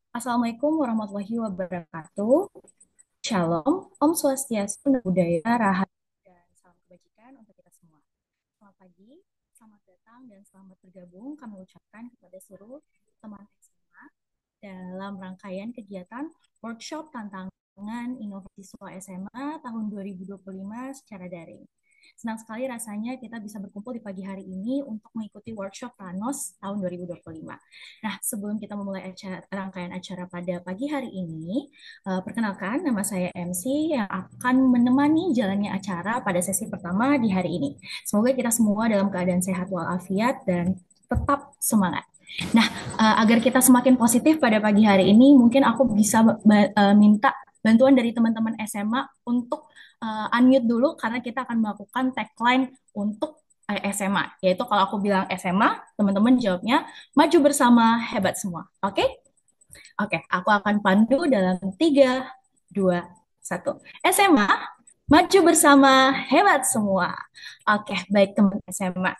Assalamualaikum warahmatullahi wabarakatuh. Shalom, Om Swastiastu, Namo Buddhaya, Rahayu, dan salam kebajikan untuk kita semua. Selamat pagi, selamat datang, dan selamat bergabung kami ucapkan kepada seluruh teman SMA dalam rangkaian kegiatan workshop tantangan inovasi siswa SMA tahun 2025 secara daring. Senang sekali rasanya kita bisa berkumpul di pagi hari ini untuk mengikuti workshop Thanos tahun 2025. Nah, sebelum kita memulai rangkaian acara pada pagi hari ini, perkenalkan nama saya MC yang akan menemani jalannya acara pada sesi pertama di hari ini. Semoga kita semua dalam keadaan sehat walafiat dan tetap semangat. Nah, agar kita semakin positif pada pagi hari ini, mungkin aku bisa minta bantuan dari teman-teman SMA untuk unmute dulu karena kita akan melakukan tagline untuk SMA, yaitu kalau aku bilang SMA, teman-teman jawabnya maju bersama hebat semua. Oke? Oke, aku akan pandu dalam 3, 2, 1. SMA, maju bersama hebat semua. Oke, baik teman SMA.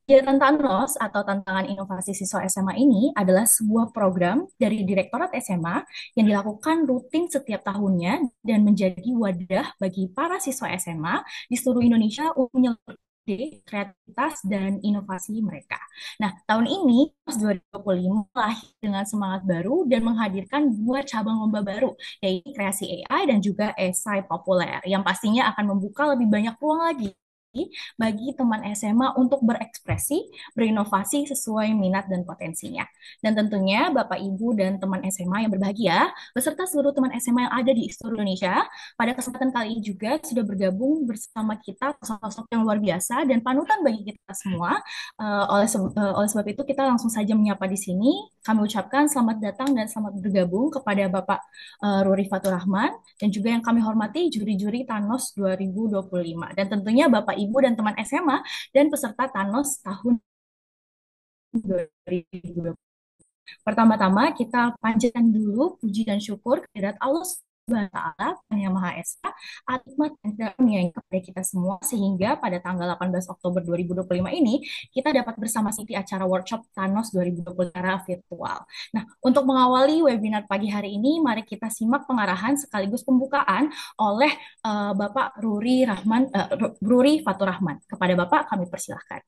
Kegiatan Tanros atau Tantangan Inovasi Siswa SMA ini adalah sebuah program dari Direktorat SMA yang dilakukan rutin setiap tahunnya dan menjadi wadah bagi para siswa SMA di seluruh Indonesia untuk menyalurkan ide, kreativitas, dan inovasi mereka. Nah, tahun ini, Tanros 2025 lahir dengan semangat baru dan menghadirkan dua cabang lomba baru, yaitu kreasi AI dan juga esai populer, yang pastinya akan membuka lebih banyak ruang lagi bagi teman SMA untuk berekspresi, berinovasi sesuai minat dan potensinya. Dan tentunya Bapak, Ibu, dan teman SMA yang berbahagia, beserta seluruh teman SMA yang ada di seluruh Indonesia, pada kesempatan kali ini juga sudah bergabung bersama kita sosok-sosok yang luar biasa dan panutan bagi kita semua. Oleh sebab itu kita langsung saja menyapa di sini. Kami ucapkan selamat datang dan selamat bergabung kepada Bapak Ruri Fatur Rahman dan juga yang kami hormati juri-juri Thanos 2025 dan tentunya Bapak Ibu dan teman SMA dan peserta Thanos tahun 2020. Pertama-tama kita panjatkan dulu puji dan syukur kehadirat Allah Subhanahu wa Ta'ala yang Maha Esa, atas nikmat dan karunia kepada kita semua sehingga pada tanggal 18 Oktober 2025 ini kita dapat bersama di acara workshop Thanos 2020 secara virtual. Nah, untuk mengawali webinar pagi hari ini, mari kita simak pengarahan sekaligus pembukaan oleh Bapak Ruri Fatur Rahman. Kepada Bapak kami persilahkan.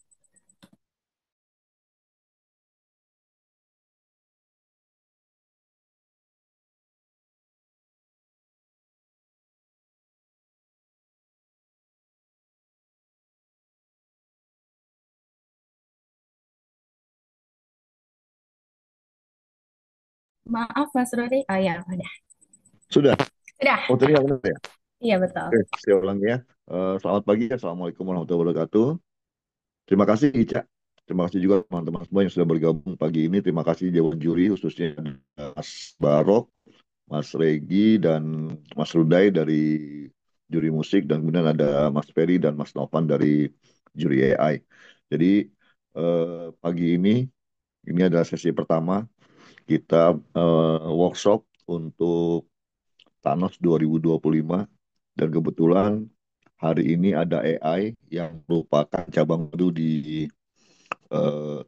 Maaf Mas Ruri, oh ya, udah. Sudah. Sudah. Oh, tadi benar ya? Iya betul. Oke, saya ulang ya. Selamat pagi. Assalamualaikum warahmatullahi wabarakatuh. Terima kasih, Ica. Terima kasih juga teman-teman semua yang sudah bergabung pagi ini. Terima kasih Dewan Juri, khususnya Mas Barok, Mas Regi, dan Mas Rudai dari juri musik. Dan kemudian ada Mas Ferry dan Mas Novan dari juri AI. Jadi, pagi ini adalah sesi pertama kita workshop untuk Thanos 2025 dan kebetulan hari ini ada AI yang merupakan cabang baru di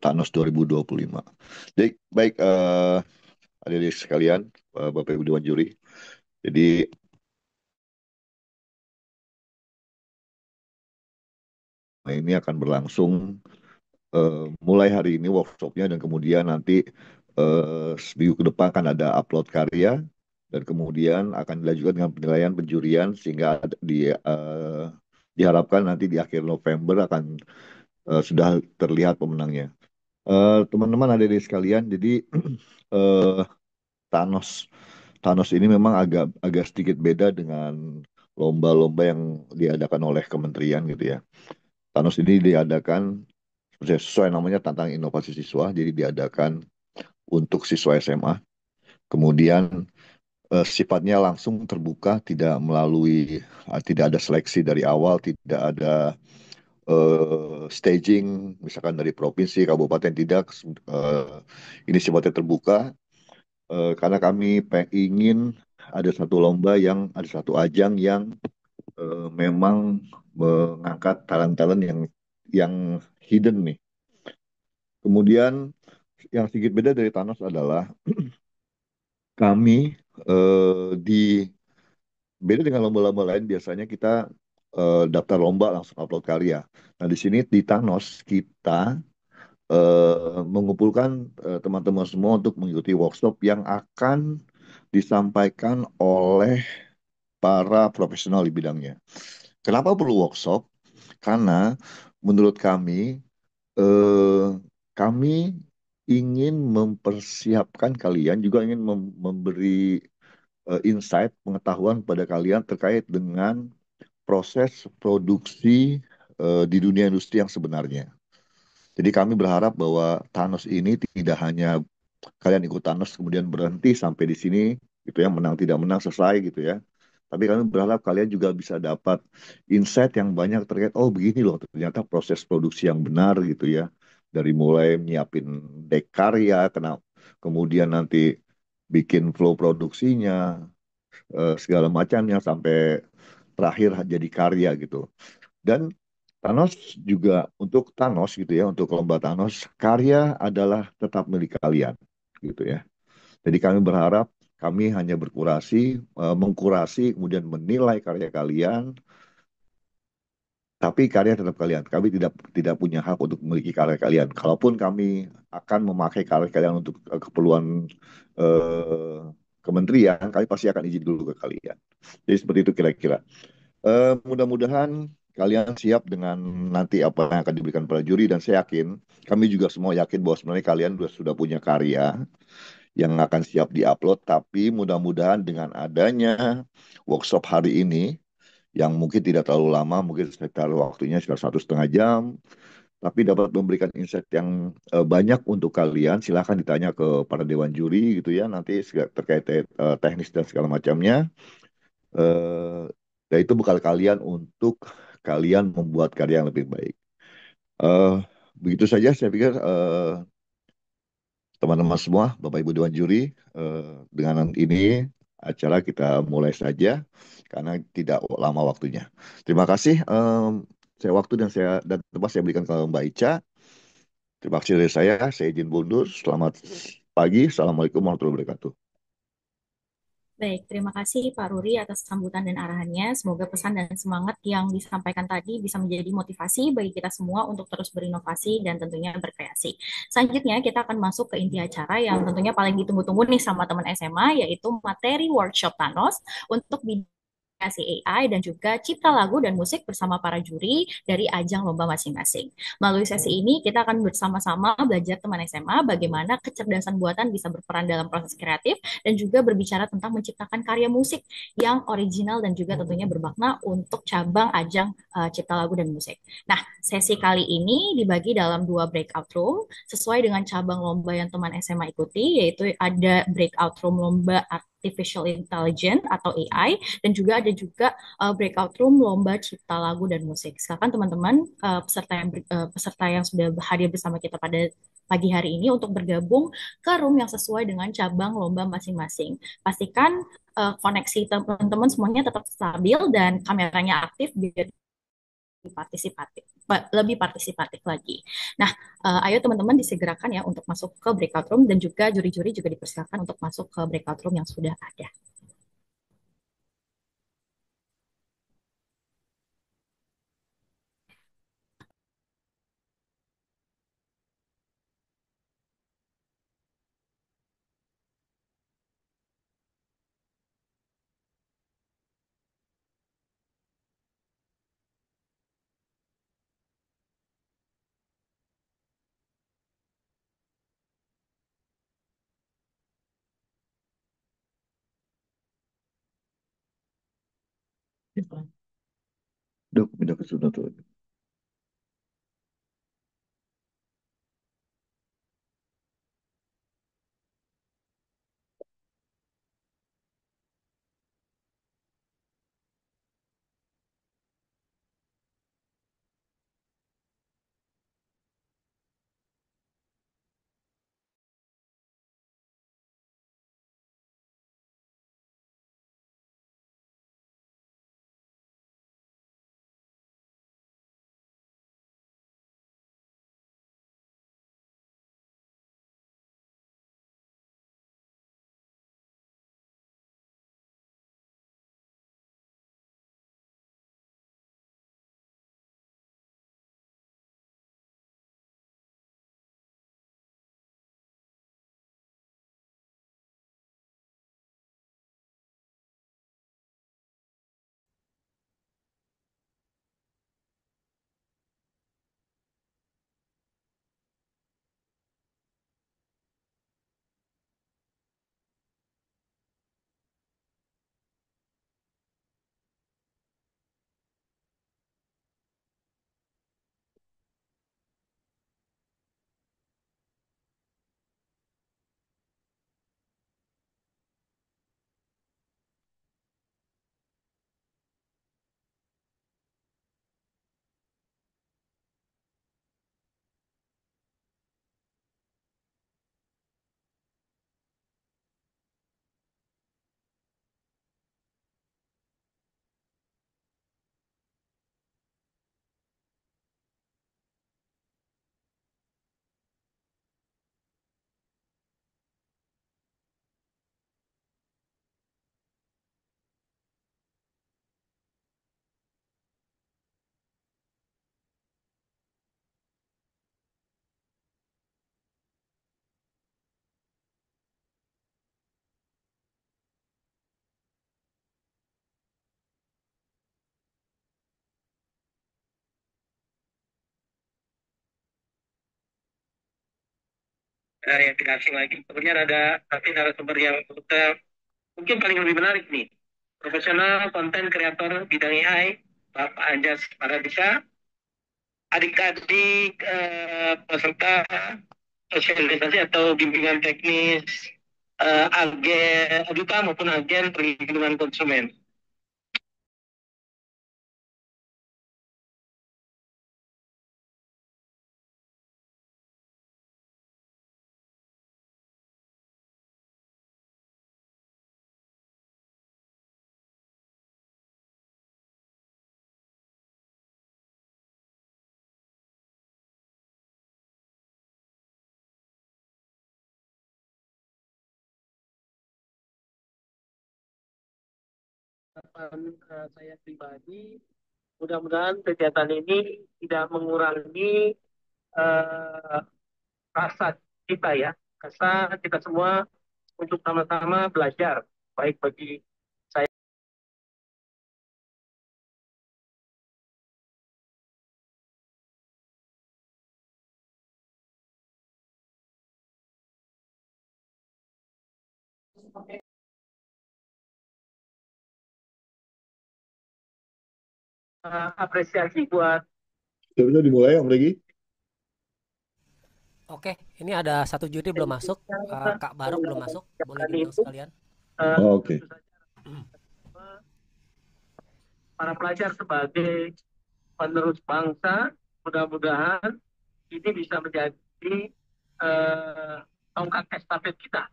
Thanos 2025. Jadi baik adik-adik sekalian, Bapak Ibu Dewan Juri. Jadi ini akan berlangsung mulai hari ini workshopnya dan kemudian nanti seminggu ke depan akan ada upload karya dan kemudian akan dilanjutkan dengan penilaian penjurian sehingga diharapkan nanti di akhir November akan sudah terlihat pemenangnya. Teman-teman ada di sekalian, jadi eh, Thanos Thanos ini memang agak agak sedikit beda dengan lomba-lomba yang diadakan oleh kementerian gitu ya. Thanos ini diadakan sesuai namanya tantangan inovasi siswa, jadi diadakan untuk siswa SMA. Kemudian sifatnya langsung terbuka, tidak ada seleksi dari awal, tidak ada staging, misalkan dari provinsi, kabupaten tidak. Eh, ini sifatnya terbuka karena kami ingin ada satu ajang yang memang mengangkat talent-talent yang hidden nih. Kemudian yang sedikit beda dari Thanos adalah kami di beda dengan lomba-lomba lain, biasanya kita daftar lomba langsung upload karya. Nah, di sini di Thanos kita mengumpulkan teman-teman semua untuk mengikuti workshop yang akan disampaikan oleh para profesional di bidangnya. Kenapa perlu workshop? Karena menurut eh, kami ingin mempersiapkan kalian, juga ingin memberi insight, pengetahuan pada kalian terkait dengan proses produksi di dunia industri yang sebenarnya. Jadi kami berharap bahwa Thanos ini tidak hanya kalian ikut Thanos kemudian berhenti sampai di sini gitu ya, menang tidak menang selesai gitu ya. Tapi kami berharap kalian juga bisa dapat insight yang banyak terkait, oh begini loh ternyata proses produksi yang benar gitu ya. Dari mulai nyiapin dek karya, kemudian nanti bikin flow produksinya, segala macamnya sampai terakhir jadi karya gitu. Dan Thanos juga untuk Thanos gitu ya, untuk lomba Thanos, karya adalah tetap milik kalian gitu ya. Jadi kami berharap kami hanya mengkurasi, kemudian menilai karya kalian, tapi karya tetap kalian. Kami tidak tidak punya hak untuk memiliki karya kalian. Kalaupun kami akan memakai karya kalian untuk keperluan eh, kementerian, kami pasti akan izin dulu ke kalian. Jadi seperti itu kira-kira. Mudah-mudahan kalian siap dengan nanti apa yang akan diberikan pada juri, dan saya yakin, kami juga semua yakin bahwa sebenarnya kalian sudah punya karya yang akan siap diupload, tapi mudah-mudahan dengan adanya workshop hari ini yang mungkin tidak terlalu lama, mungkin sekitar waktunya sekitar 1,5 jam, tapi dapat memberikan insight yang banyak untuk kalian. Silahkan ditanya ke para dewan juri gitu ya, nanti terkait teknis dan segala macamnya. Eh, dan itu bekal kalian untuk kalian membuat karya yang lebih baik. Eh, begitu saja saya pikir teman-teman semua, Bapak Ibu Dewan Juri, dengan ini acara kita mulai saja karena tidak lama waktunya. Terima kasih. Saya waktu dan tempat saya berikan ke Mbak Ica. Terima kasih dari saya. Saya izin mundur. Selamat pagi. Assalamualaikum warahmatullahi wabarakatuh. Baik, terima kasih Pak Ruri atas sambutan dan arahannya. Semoga pesan dan semangat yang disampaikan tadi bisa menjadi motivasi bagi kita semua untuk terus berinovasi dan tentunya berkreasi. Selanjutnya kita akan masuk ke inti acara yang tentunya paling ditunggu-tunggu nih sama teman SMA, yaitu materi workshop Thanos untuk kreasi AI dan juga cipta lagu dan musik bersama para juri dari ajang lomba masing-masing. Melalui sesi ini kita akan bersama-sama belajar teman SMA bagaimana kecerdasan buatan bisa berperan dalam proses kreatif dan juga berbicara tentang menciptakan karya musik yang original dan juga tentunya bermakna untuk cabang ajang cipta lagu dan musik. Nah, sesi kali ini dibagi dalam dua breakout room sesuai dengan cabang lomba yang teman SMA ikuti, yaitu ada breakout room lomba Artificial Intelligence atau AI, dan juga ada juga breakout room lomba cipta lagu dan musik. Silakan teman-teman peserta yang sudah hadir bersama kita pada pagi hari ini untuk bergabung ke room yang sesuai dengan cabang lomba masing-masing. Pastikan koneksi teman-teman semuanya tetap stabil dan kameranya aktif biar partisipatif lebih partisipatif lagi. Nah, ayo teman-teman disegerakan ya untuk masuk ke breakout room dan juga juri-juri juga dipersilakan untuk masuk ke breakout room yang sudah ada. Dok, pindah ke sana tuh. yang tidak asing lagi. Kemudian ada tapi narasumber yang mungkin paling lebih menarik nih. Profesional konten kreator bidang AI, Bapak Anjas Paradisa, adik-adik peserta sosialisasi atau bimbingan teknis agen aduta maupun agen perlindungan konsumen. Saya pribadi, mudah-mudahan kegiatan ini tidak mengurangi uh, rasa kita ya, rasa kita semua untuk sama-sama belajar, baik bagi saya apresiasi buat. Sudah bisa dimulai Om Regi? Oke, ini ada satu juri belum masuk. Kak Barok belum masuk. Boleh Kegiatan diundang ini sekalian. Oke. tentu saja para pelajar sebagai penerus bangsa, mudah-mudahan ini bisa menjadi eh, tongkat estafet kita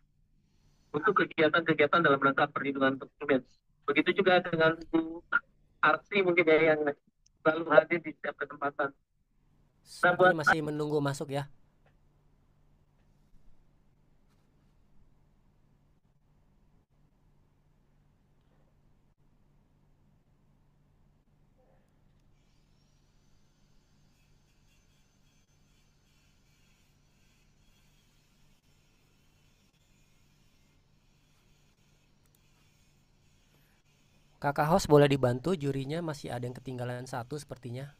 untuk kegiatan-kegiatan dalam rangka perlindungan konsumen. Begitu juga dengan Bu Arsi mungkin ya yang selalu hadir di setiap kesempatan. Nah, buat Sepertinya masih menunggu masuk ya. Kakak host boleh dibantu, jurinya masih ada yang ketinggalan satu sepertinya.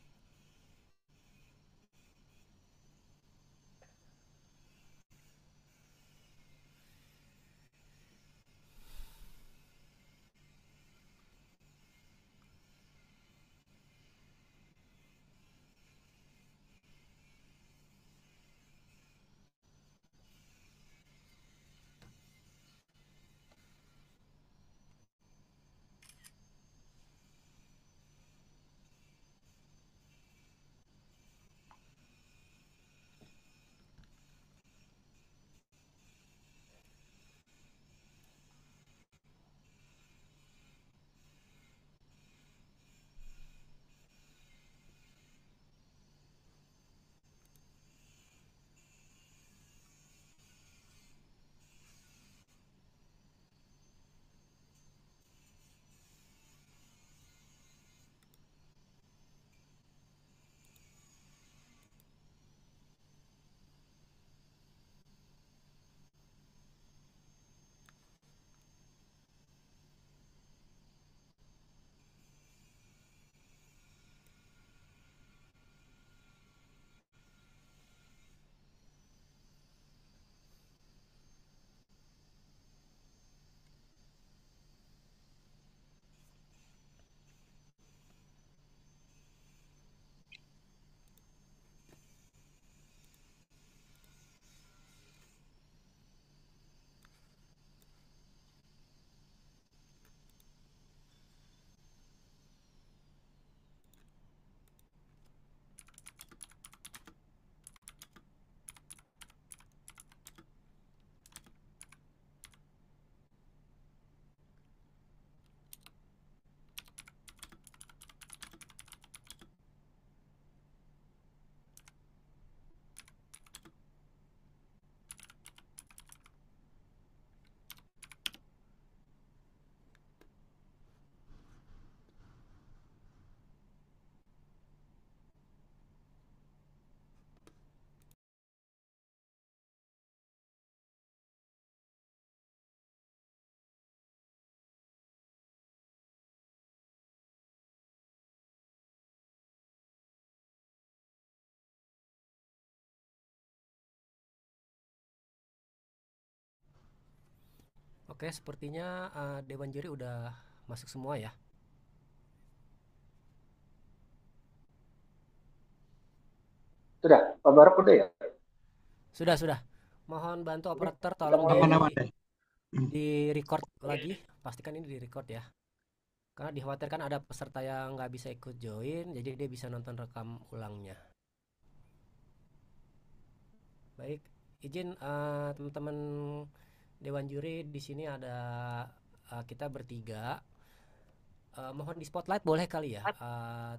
Oke, sepertinya Dewan Juri udah masuk semua ya. Sudah, Pak Barok udah ya? Sudah, sudah. Mohon bantu Oke, operator kita tolong mulai. Aman-aman. di record lagi. Pastikan ini di record ya. Karena dikhawatirkan ada peserta yang nggak bisa ikut join, jadi dia bisa nonton rekam ulangnya. Baik, izin teman-teman Dewan Juri di sini ada kita bertiga. Mohon di spotlight boleh kali ya,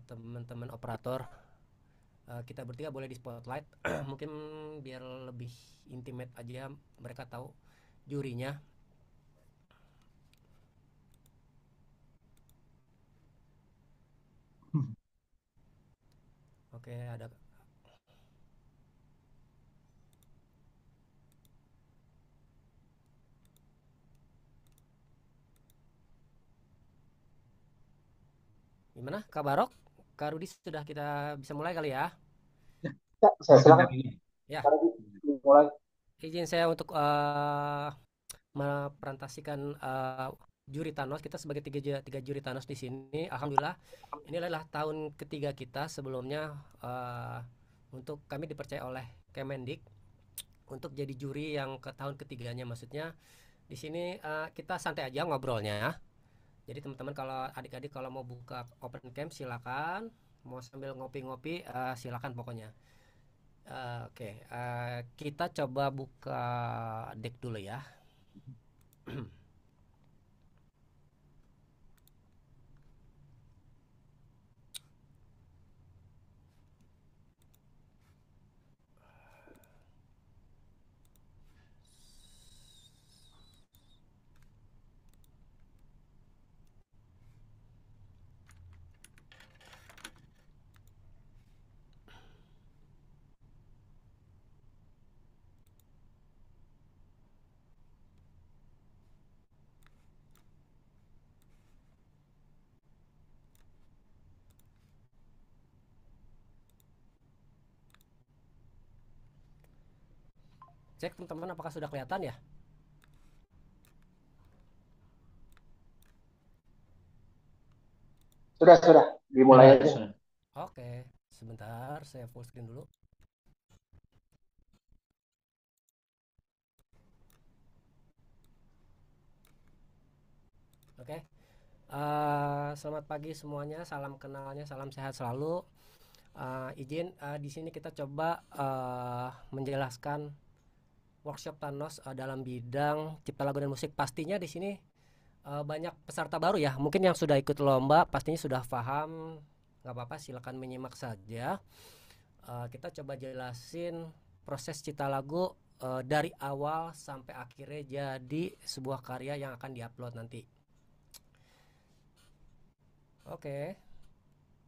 teman-teman operator. Kita bertiga boleh di spotlight, mungkin biar lebih intimate aja mereka tahu jurinya. Oke, ada. Gimana, Kak Barok? Kak Rudi sudah kita bisa mulai kali ya? Ya, saya silakan. Ya. Mulai. Izin saya untuk mepresentasikan juri Thanos. Kita sebagai tiga juri Thanos di sini. Alhamdulillah, ini adalah tahun ketiga kita. Sebelumnya untuk kami dipercaya oleh Kemendik untuk jadi juri yang ke tahun ketiganya. Maksudnya di sini kita santai aja ngobrolnya. Jadi teman-teman kalau adik-adik kalau mau buka open cam silakan. Mau sambil ngopi-ngopi silakan pokoknya. Oke, kita coba buka deck dulu ya. Cek teman-teman apakah sudah kelihatan ya? Sudah. Dimulai aja. Oke, sebentar saya full screen dulu. Oke. Selamat pagi semuanya, salam kenalnya, salam sehat selalu. Izin di sini kita coba menjelaskan workshop Thanos dalam bidang cipta lagu dan musik. Pastinya di sini banyak peserta baru ya. Mungkin yang sudah ikut lomba pastinya sudah paham. Nggak apa-apa, silakan menyimak saja. Kita coba jelasin proses cipta lagu dari awal sampai akhirnya jadi sebuah karya yang akan diupload nanti. Oke,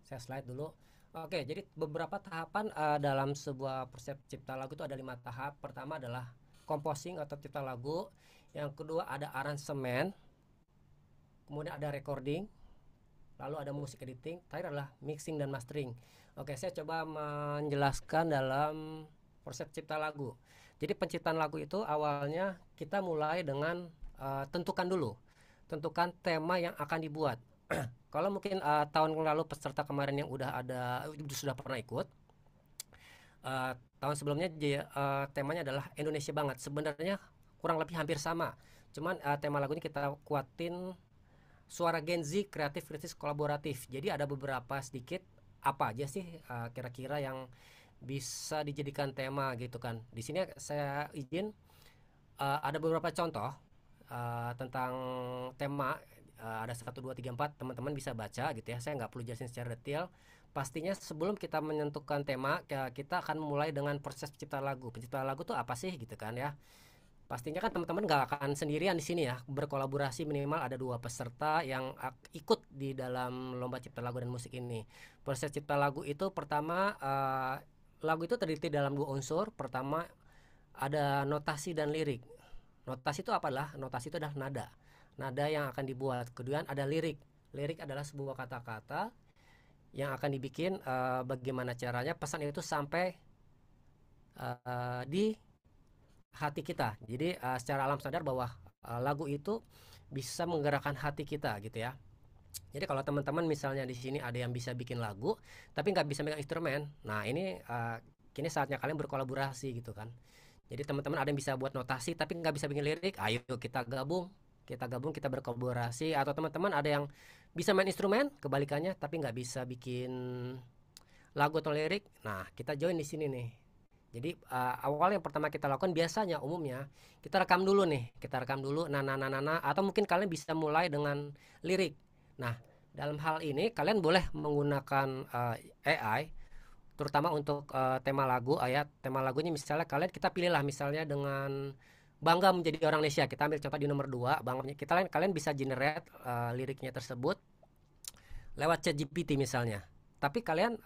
saya slide dulu. Oke, jadi beberapa tahapan dalam sebuah proses cipta lagu itu ada 5 tahap. Pertama adalah composing atau cipta lagu. Yang kedua ada aransemen. Kemudian ada recording. Lalu ada musik editing. Terakhir adalah mixing dan mastering. Oke, saya coba menjelaskan dalam proses cipta lagu. Jadi penciptaan lagu itu awalnya kita mulai dengan tentukan dulu. Tentukan tema yang akan dibuat. Kalau mungkin tahun lalu peserta kemarin yang sudah pernah ikut, tahun sebelumnya temanya adalah Indonesia banget. Sebenarnya kurang lebih hampir sama. Cuman tema lagu ini kita kuatin suara Gen Z, kreatif, kritis, kolaboratif. Jadi ada beberapa sedikit apa aja sih kira-kira yang bisa dijadikan tema gitu kan. Di sini saya izin ada beberapa contoh tentang tema. Ada 1, 2, 3, 4 teman-teman bisa baca gitu ya. Saya nggak perlu jelasin secara detail. Pastinya sebelum kita menentukan tema, kita akan mulai dengan proses penciptaan lagu. Penciptaan lagu tuh apa sih gitu kan ya. Pastinya kan teman-teman nggak akan sendirian di sini ya. Berkolaborasi minimal ada 2 peserta yang ikut di dalam lomba cipta lagu dan musik ini. Proses cipta lagu itu pertama lagu itu terdiri dalam 2 unsur. Pertama ada notasi dan lirik. Notasi itu apalah? Notasi itu adalah nada yang akan dibuat. Kedua ada lirik. Lirik adalah sebuah kata-kata yang akan dibikin bagaimana caranya pesan itu sampai di hati kita. Jadi secara alam sadar bahwa lagu itu bisa menggerakkan hati kita gitu ya. Jadi kalau teman-teman misalnya di sini ada yang bisa bikin lagu tapi nggak bisa megang instrumen, nah ini kini saatnya kalian berkolaborasi gitu kan. Jadi teman-teman ada yang bisa buat notasi tapi nggak bisa bikin lirik, ayo kita gabung, kita berkolaborasi. Atau teman-teman ada yang bisa main instrumen, kebalikannya tapi nggak bisa bikin lagu atau lirik, nah kita join di sini nih. Jadi awal yang pertama kita lakukan biasanya umumnya kita rekam dulu nih, atau mungkin kalian bisa mulai dengan lirik. Nah, dalam hal ini kalian boleh menggunakan AI terutama untuk tema lagu, tema lagunya misalnya kita pilihlah misalnya dengan bangga menjadi orang Indonesia. Kita ambil contoh di nomor 2, bangga kalian bisa generate liriknya tersebut lewat ChatGPT misalnya. Tapi kalian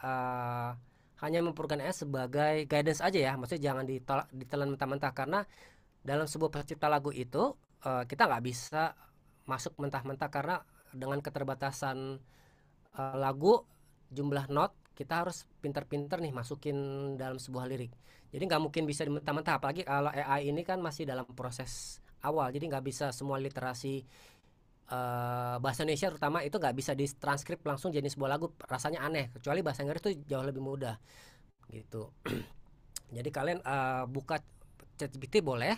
hanya mempergunakannya sebagai guidance aja ya, maksudnya jangan ditelan mentah-mentah, karena dalam sebuah pencipta lagu itu kita nggak bisa masuk mentah-mentah karena dengan keterbatasan lagu, jumlah not, kita harus pintar-pintar nih masukin dalam sebuah lirik. Jadi nggak mungkin bisa mentah-mentah, apalagi kalau AI ini kan masih dalam proses awal, jadi nggak bisa semua literasi bahasa Indonesia terutama itu nggak bisa ditranskrip langsung jadi sebuah lagu, rasanya aneh. Kecuali bahasa Inggris itu jauh lebih mudah gitu. Jadi kalian buka ChatGPT boleh,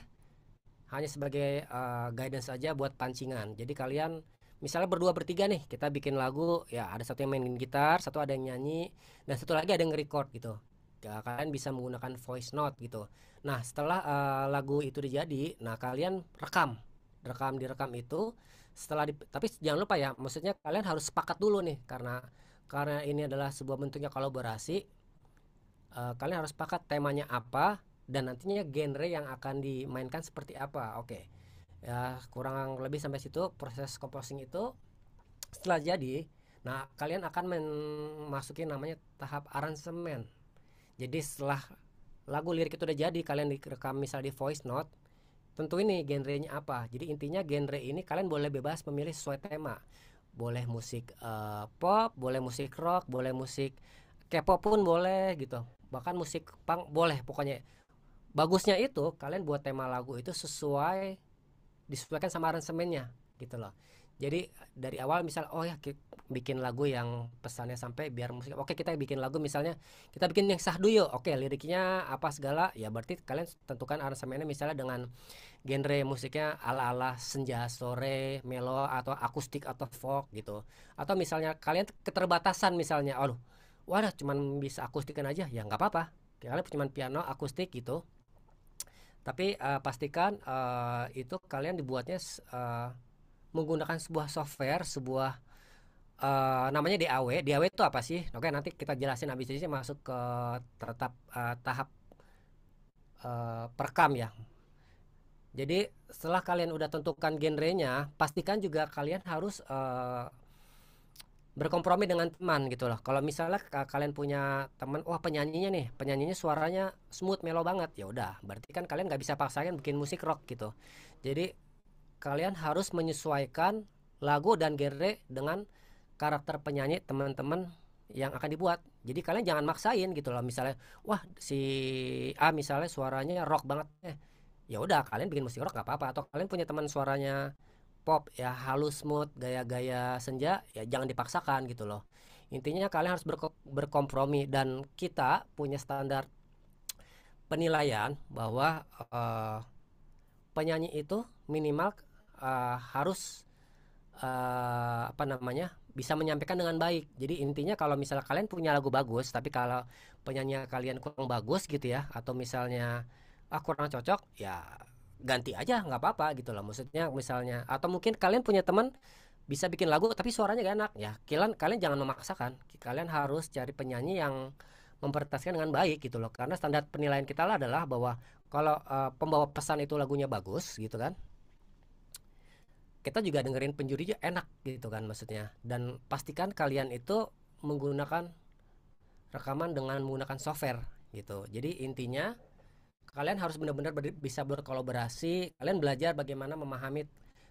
hanya sebagai guidance saja buat pancingan. Jadi kalian misalnya berdua bertiga nih, kita bikin lagu ya, ada satu yang mainin gitar, satu ada yang nyanyi, dan satu lagi ada yang nge-record gitu ya, kalian bisa menggunakan voice note gitu. Nah setelah lagu itu dijadi, nah kalian direkam itu. Tapi jangan lupa ya, maksudnya kalian harus sepakat dulu nih, karena ini adalah sebuah bentuknya kolaborasi. Kalian harus sepakat temanya apa dan nantinya genre yang akan dimainkan seperti apa. Oke. Ya, kurang lebih sampai situ proses composing itu. Setelah jadi, nah kalian akan memasuki namanya tahap aransemen. Jadi setelah lagu lirik itu udah jadi, kalian direkam misalnya di voice note, tentu ini genrenya apa. Jadi intinya genre ini kalian boleh bebas memilih sesuai tema. Boleh musik pop, boleh musik rock, boleh musik K-pop pun boleh gitu. Bahkan musik punk boleh. Pokoknya bagusnya itu kalian buat tema lagu itu disesuaikan sama aransemennya gitu loh. Jadi dari awal misal bikin lagu yang pesannya sampai biar musik, oke kita bikin lagu misalnya kita bikin yang sahduyo, oke liriknya apa segala ya, berarti kalian tentukan aransemennya misalnya dengan genre musiknya ala-ala senja sore, melo atau akustik atau folk gitu. Atau misalnya kalian keterbatasan misalnya, wadah cuman bisa akustikan aja, ya nggak apa-apa, kalian cuman piano akustik gitu. Tapi pastikan itu kalian dibuatnya menggunakan sebuah software, namanya DAW. DAW itu apa sih? Oke, nanti kita jelasin habis ini masuk ke tahap perekam ya. Jadi setelah kalian udah tentukan genrenya, pastikan juga kalian harus berkompromi dengan teman gitu loh. Kalau misalnya kalian punya teman, penyanyinya suaranya smooth, mellow banget, ya udah, berarti kan kalian nggak bisa paksain bikin musik rock gitu. Jadi kalian harus menyesuaikan lagu dan genre dengan karakter penyanyi teman-teman yang akan dibuat. Jadi kalian jangan maksain gitu loh. Misalnya, si A misalnya suaranya rock banget, ya udah kalian bikin musik rock nggak apa-apa. Atau kalian punya teman suaranya pop ya, halus, smooth, gaya-gaya senja, ya jangan dipaksakan gitu loh. Intinya kalian harus berkompromi, dan kita punya standar penilaian bahwa penyanyi itu minimal harus bisa menyampaikan dengan baik. Jadi intinya kalau misalnya kalian punya lagu bagus tapi kalau penyanyi kalian kurang bagus gitu ya, atau misalnya kurang cocok, ya ganti aja nggak apa-apa gitu loh. Maksudnya misalnya, atau mungkin kalian punya teman bisa bikin lagu tapi suaranya gak enak, ya kalian jangan memaksakan. Kalian harus cari penyanyi yang mempresentasikan dengan baik gitu loh. Karena standar penilaian kita adalah bahwa kalau pembawa pesan itu lagunya bagus gitu kan, kita juga dengerin penjuri enak gitu kan maksudnya. Dan pastikan kalian itu menggunakan rekaman dengan menggunakan software gitu. Jadi intinya kalian harus benar-benar bisa berkolaborasi. Kalian belajar bagaimana memahami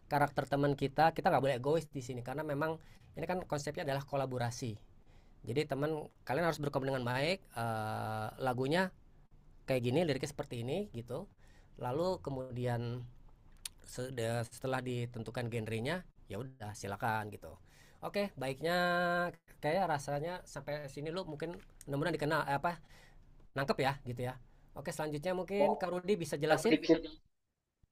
karakter teman kita. Kita nggak boleh egois di sini karena memang ini kan konsepnya adalah kolaborasi. Jadi kalian harus berkomunikasi dengan baik. Lagunya kayak gini, liriknya seperti ini gitu. Lalu kemudian setelah ditentukan genrenya, ya udah silakan gitu. Oke, baiknya kayak rasanya sampai sini lu mungkin mudah-mudahan dikenal nangkep ya gitu ya. Oke, selanjutnya mungkin Mau Kak Rudi bisa mau jelasin. sedikit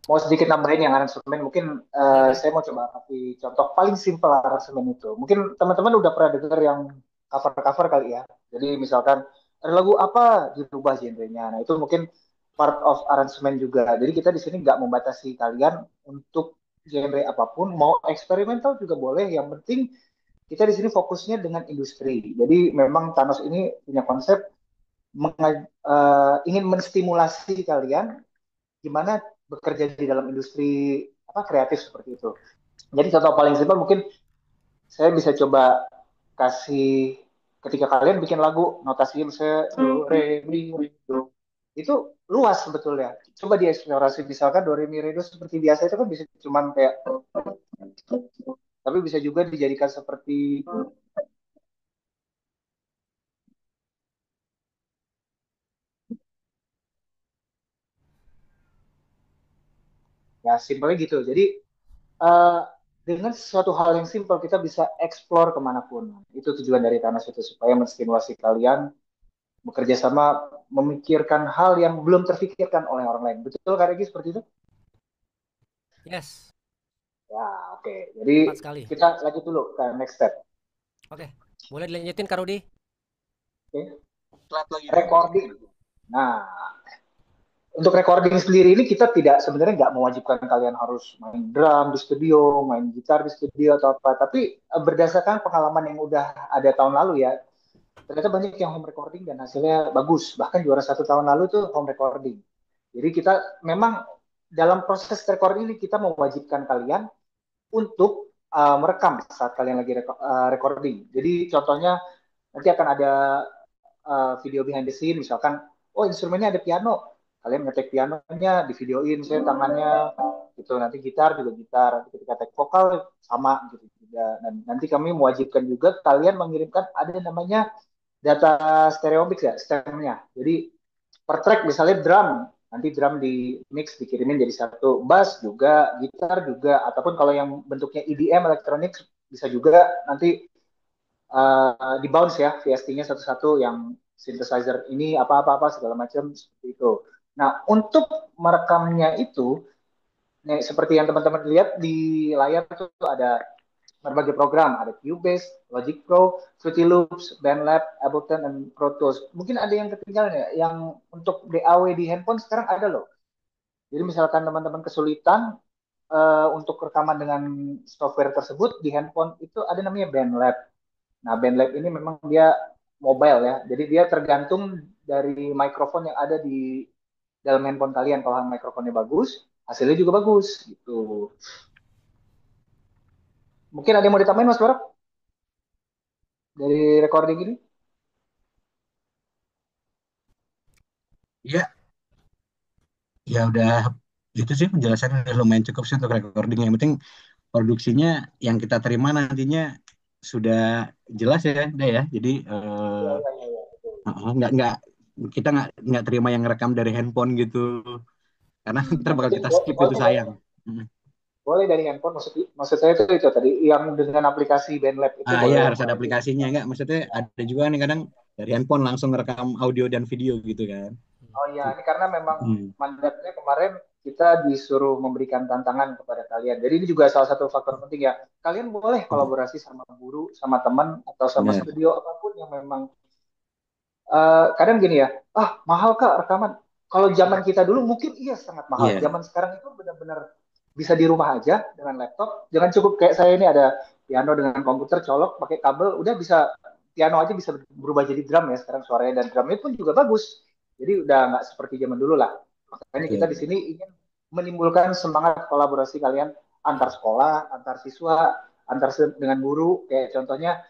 mau sedikit nambahin yang aransemen mungkin Silakan. saya mau coba kasih contoh paling simpel aransemen itu. Mungkin teman-teman udah pernah dengar yang cover-cover kali ya. Jadi misalkan ada lagu apa dirubah genrenya. Nah, itu mungkin part of aransemen juga. Jadi kita di sini nggak membatasi kalian untuk genre apapun, mau eksperimental juga boleh. Yang penting kita di sini fokusnya dengan industri. Jadi memang Thanos ini punya konsep ingin menstimulasi kalian gimana bekerja di dalam industri apa kreatif seperti itu. Jadi contoh paling simpel mungkin saya bisa coba kasih ketika kalian bikin lagu notasinya misalnya do re mi re do itu luas sebetulnya. Coba dieksplorasi misalkan do re mi re do seperti biasa itu kan bisa cuman kayak tapi bisa juga dijadikan seperti ya simpelnya gitu. Jadi eh, dengan sesuatu hal yang simpel kita bisa explore kemanapun. Itu tujuan dari Tanah itu supaya menstimulasi kalian bekerja sama memikirkan hal yang belum terfikirkan oleh orang lain. Betul Kak Regi seperti itu? Yes, Ya, oke. Jadi tepat sekali. kita lanjut dulu ke next step. Oke, boleh dilanjutin Kak Rudi? Oke. Telat lagi. Recording. Nah, untuk recording sendiri ini kita tidak sebenarnya nggak mewajibkan kalian harus main drum di studio, main gitar di studio atau apa. Tapi berdasarkan pengalaman yang udah ada tahun lalu ya, ternyata banyak yang home recording dan hasilnya bagus. Bahkan juara 1 tahun lalu tuh home recording. Jadi kita memang dalam proses recording ini kita mewajibkan kalian untuk merekam saat kalian lagi recording. Jadi contohnya nanti akan ada video behind the scene, misalkan, oh instrumennya ada piano, kalian ngetek pianonya, di videoin, saya tangannya, gitu. Nanti gitar juga gitar, nanti ketika take vokal sama gitu juga. Dan nanti kami mewajibkan juga kalian mengirimkan ada namanya data stereomix ya, stemnya. Jadi per track misalnya drum, nanti drum di mix dikirimin jadi satu, bass juga, gitar juga, ataupun kalau yang bentuknya EDM elektronik bisa juga nanti di bounce ya VST-nya satu-satu yang synthesizer ini apa-apa segala macam seperti itu. Nah untuk merekamnya itu, nih, seperti yang teman-teman lihat di layar itu ada berbagai program, ada Cubase, Logic Pro, Fruity Loops, BandLab, Ableton, dan Pro Tools. Mungkin ada yang ketinggalan ya, yang untuk DAW di handphone sekarang ada loh. Jadi misalkan teman-teman kesulitan untuk rekaman dengan software tersebut di handphone itu ada namanya BandLab. Nah, BandLab ini memang dia mobile ya. Jadi dia tergantung dari mikrofon yang ada di dalam handphone kalian. Kalau mikrofonnya bagus, hasilnya juga bagus gitu. Mungkin ada yang mau ditambahin Mas Barak dari recording ini? Ya, ya udah itu sih penjelasannya udah lumayan cukup sih untuk recording. Yang penting produksinya yang kita terima nantinya sudah jelas ya, dah ya. Jadi Iya, iya, iya, iya. Betul. nggak kita nggak terima yang rekam dari handphone gitu, karena ntar bakal Mungkin kita skip itu boleh, sayang. Mm. boleh dari handphone. Maksud saya itu tadi yang dengan aplikasi BandLab itu Ah ya boleh harus ada Pak. aplikasinya nggak? Maksudnya ada juga nih kadang dari handphone langsung rekam audio dan video gitu kan. Oh iya, ini karena memang Hmm. mandatnya kemarin kita disuruh memberikan tantangan kepada kalian. Jadi ini juga salah satu faktor penting ya. Kalian boleh kolaborasi sama guru, sama teman, atau sama Benar. studio apapun yang memang kadang gini ya, mahal Kak rekaman. Kalau zaman kita dulu mungkin iya sangat mahal. Iya. Zaman sekarang itu benar-benar bisa di rumah aja dengan laptop. Jangan cukup kayak saya ini ada piano dengan komputer colok pakai kabel, udah bisa piano aja bisa berubah jadi drum ya sekarang suaranya dan drumnya pun juga bagus. Jadi udah nggak seperti zaman dulu lah. Makanya kita di Betul. sini ingin menimbulkan semangat kolaborasi kalian antar sekolah, antar siswa, antar dengan guru. Kayak contohnya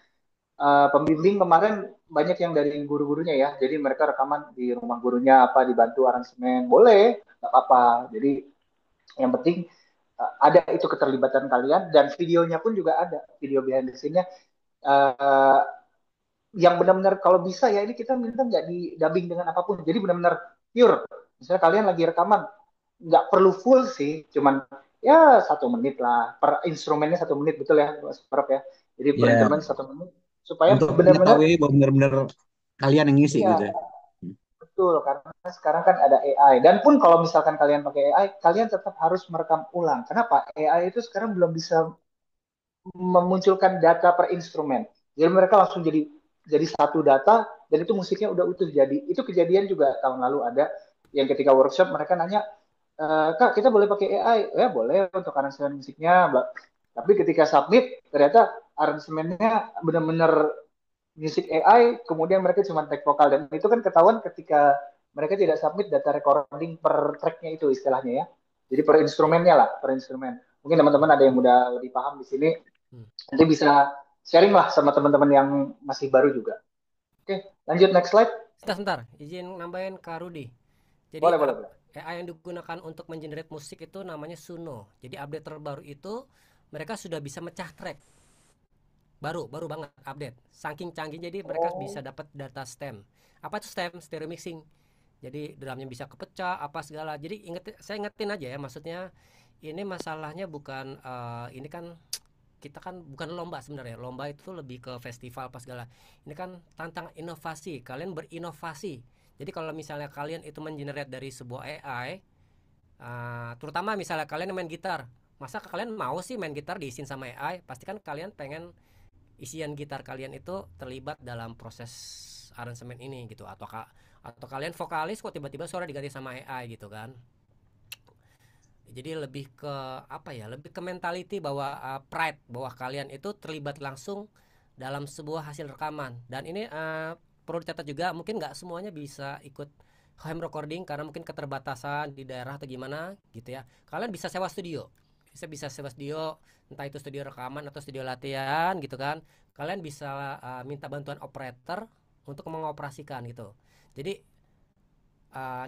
pembimbing kemarin banyak yang dari guru-gurunya ya. Jadi mereka rekaman di rumah gurunya apa dibantu aransemen. Boleh, nggak apa-apa. Jadi yang penting ada itu keterlibatan kalian dan videonya pun juga ada. Video behind the scene-nya uh, yang benar-benar kalau bisa ya ini kita minta nggak di dubbing dengan apapun. Jadi benar-benar pure. Misalnya kalian lagi rekaman, nggak perlu full sih, cuman ya 1 menit lah per instrumennya, 1 menit, betul ya Mas Prap ya. Jadi per Ya, instrumen 1 menit supaya untuk benar-benar, mengetahui bahwa benar-benar kalian yang ngisi iya gitu. betul, karena sekarang kan ada AI. Dan pun kalau misalkan kalian pakai AI, kalian tetap harus merekam ulang. Kenapa? AI itu sekarang belum bisa memunculkan data per instrumen. Jadi mereka langsung jadi satu data dan itu musiknya udah utuh jadi. Itu kejadian juga tahun lalu ada yang ketika workshop mereka nanya, Kak kita boleh pakai AI? Ya boleh untuk aransemen musiknya. Tapi ketika submit ternyata aransemennya benar-benar musik AI, kemudian mereka cuma tag vokal dan itu kan ketahuan ketika mereka tidak submit data recording per tracknya itu istilahnya ya. Jadi per instrumennya lah, per instrumen. Mungkin teman-teman ada yang udah lebih paham di sini, Hmm. nanti bisa sharing lah sama teman-teman yang masih baru juga. Oke, lanjut next slide. Sebentar, izin nambahin Kak Rudi. Jadi Boleh, boleh, boleh. AI yang digunakan untuk mengenerate musik itu namanya Suno. Jadi update terbaru itu mereka sudah bisa mecah track. Baru baru banget update. Saking canggih jadi mereka bisa Oh, dapat data stem. Apa itu stem? Stereo mixing. Jadi drumnya bisa kepecah apa segala. Jadi saya ingetin aja ya, maksudnya ini masalahnya bukan ini kan kita kan bukan lomba sebenarnya. Lomba itu lebih ke festival apa segala. Ini kan tantang inovasi. Kalian berinovasi. Jadi kalau misalnya kalian itu mengenerate dari sebuah AI, terutama misalnya kalian main gitar, masa kalian mau sih main gitar diisin sama AI? Pasti kan kalian pengen isian gitar kalian itu terlibat dalam proses aransemen ini gitu, atau kalian vokalis kok tiba-tiba suara diganti sama AI gitu kan. Jadi lebih ke apa ya, lebih ke mentality bahwa pride bahwa kalian itu terlibat langsung dalam sebuah hasil rekaman. Dan ini perlu dicatat juga, mungkin nggak semuanya bisa ikut home recording karena mungkin keterbatasan di daerah atau gimana gitu ya. Kalian bisa sewa studio, bisa sewa studio, entah itu studio rekaman atau studio latihan gitu kan. Kalian bisa minta bantuan operator untuk mengoperasikan gitu. Jadi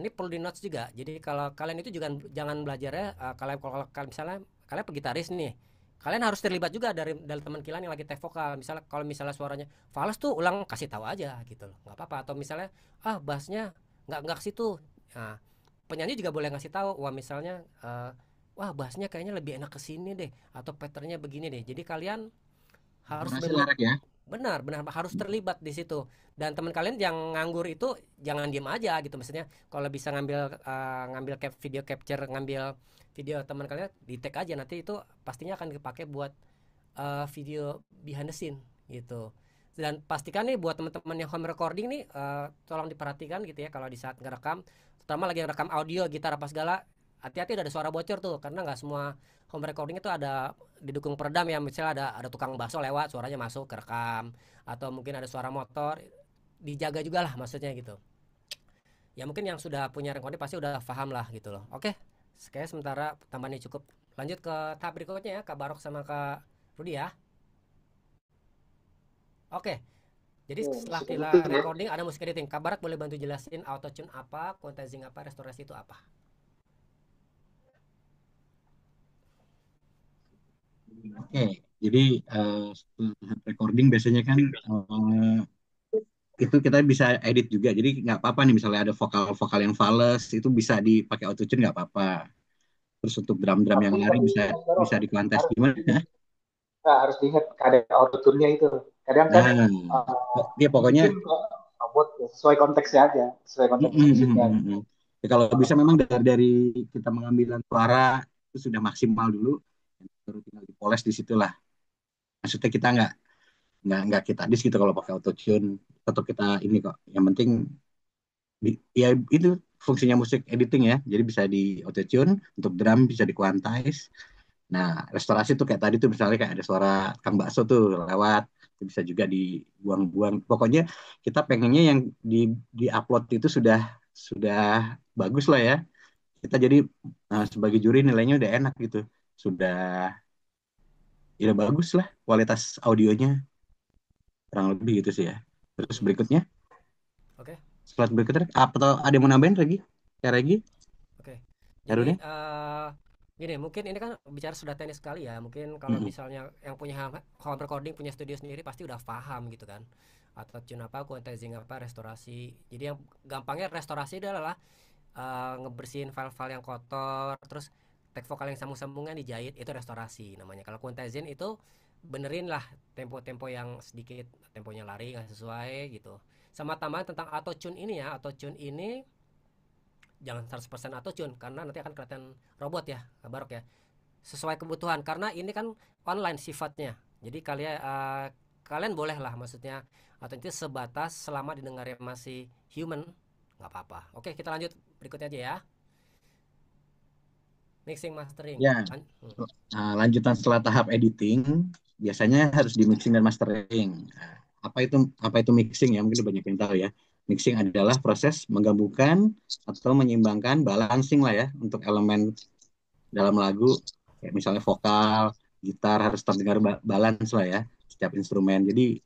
ini perlu di notes juga. Jadi kalau kalian itu juga jangan belajarnya kalau kalian misalnya kalian pegitaris nih, kalian harus terlibat juga dari teman kalian yang lagi take vokal. Misalnya kalau misalnya suaranya fals tuh ulang kasih tahu aja gitu loh, nggak apa-apa. Atau misalnya bassnya nggak ke situ. Nah, penyanyi juga boleh ngasih tahu. Wah misalnya wah bassnya kayaknya lebih enak ke sini deh, atau patternnya begini deh. Jadi kalian harus Durasi benar larak ya. benar harus terlibat di situ. Dan teman kalian yang nganggur itu jangan diem aja gitu, maksudnya kalau bisa ngambil video capture, ngambil video teman kalian di tag aja, nanti itu pastinya akan dipakai buat video behind the scene gitu. Dan pastikan nih buat teman-teman yang home recording nih, tolong diperhatikan gitu ya, kalau di saat ngerekam, terutama lagi ngerekam audio gitar apa segala, hati-hati ada suara bocor tuh, karena nggak semua home recording itu ada didukung peredam ya. Misalnya ada tukang basso lewat, suaranya masuk ke rekam, atau mungkin ada suara motor, dijaga juga lah maksudnya gitu. Ya mungkin yang sudah punya recording pasti udah paham lah gitu loh. Oke, kayaknya sementara tambahannya cukup. Lanjut ke tahap berikutnya ya, Kak Barok sama Kak Rudi ya. Oke, jadi oh, setelah musik kita editing ya. recording ada musik editing. Kak Barak boleh bantu jelasin auto tune apa, quantizing apa, restorasi itu apa? Oke, jadi setelah recording biasanya kan itu kita bisa edit juga. Jadi nggak apa-apa nih misalnya ada vokal-vokal yang fals itu bisa dipakai autotune nggak apa-apa. Terus untuk drum-drum yang Tapi lari bisa Mas Baro, bisa dikuantize harus gimana? diingat, harus diingat ada autotune-nya itu. Kadang kan Nah, dia pokoknya dibikin kok robot ya, sesuai konteksnya aja, sesuai mm, konteks mm, mm, musiknya. mm, mm. Ya, kalau bisa memang dari kita mengambilan suara itu sudah maksimal dulu, baru tinggal dipoles di situlah. Maksudnya kita nggak kita dis gitu kalau pakai autotune, tetap kita ini kok. Yang penting ya itu fungsinya musik editing ya. Jadi bisa di autotune, untuk drum bisa di quantize. Nah, restorasi tuh kayak tadi tuh misalnya kayak ada suara kang bakso tuh lewat, itu bisa juga dibuang-buang. Pokoknya kita pengennya yang di upload itu sudah bagus lah ya. Kita jadi sebagai juri nilainya udah enak gitu. Sudah ya bagus lah kualitas audionya, kurang lebih gitu sih ya. Terus Hmm, berikutnya, oke, slide berikutnya apa atau ada yang mau nambahin lagi? Ya Regi, oke. Jadi Haruna? gini, mungkin ini kan bicara sudah teknis sekali ya. Mungkin kalau Mm-mm. misalnya yang punya home recording, punya studio sendiri pasti udah paham gitu kan. Auto tune apa, quantizing apa, restorasi. Jadi yang gampangnya restorasi adalah ngebersihin file-file yang kotor, terus tag vokal yang sambung-sambungan dijahit, itu restorasi namanya. Kalau quantizing itu benerin lah tempo-tempo yang sedikit temponya lari nggak sesuai gitu. Sama tambahan tentang auto tune ini ya, auto tune ini jangan 100% auto tune karena nanti akan kelihatan robot ya, Barok ya. Sesuai kebutuhan karena ini kan online sifatnya. Jadi kalian boleh lah maksudnya atau itu sebatas selama didengarnya masih human nggak apa-apa. Oke, kita lanjut berikutnya aja ya. Mixing mastering. Ya, lanjutan setelah tahap editing, biasanya harus di mixing dan mastering. Nah, apa itu mixing ya? Mungkin banyak yang tahu ya. Mixing adalah proses menggabungkan atau menyeimbangkan balancing lah ya untuk elemen dalam lagu, kayak misalnya vokal, gitar harus terdengar balance lah ya setiap instrumen. Jadi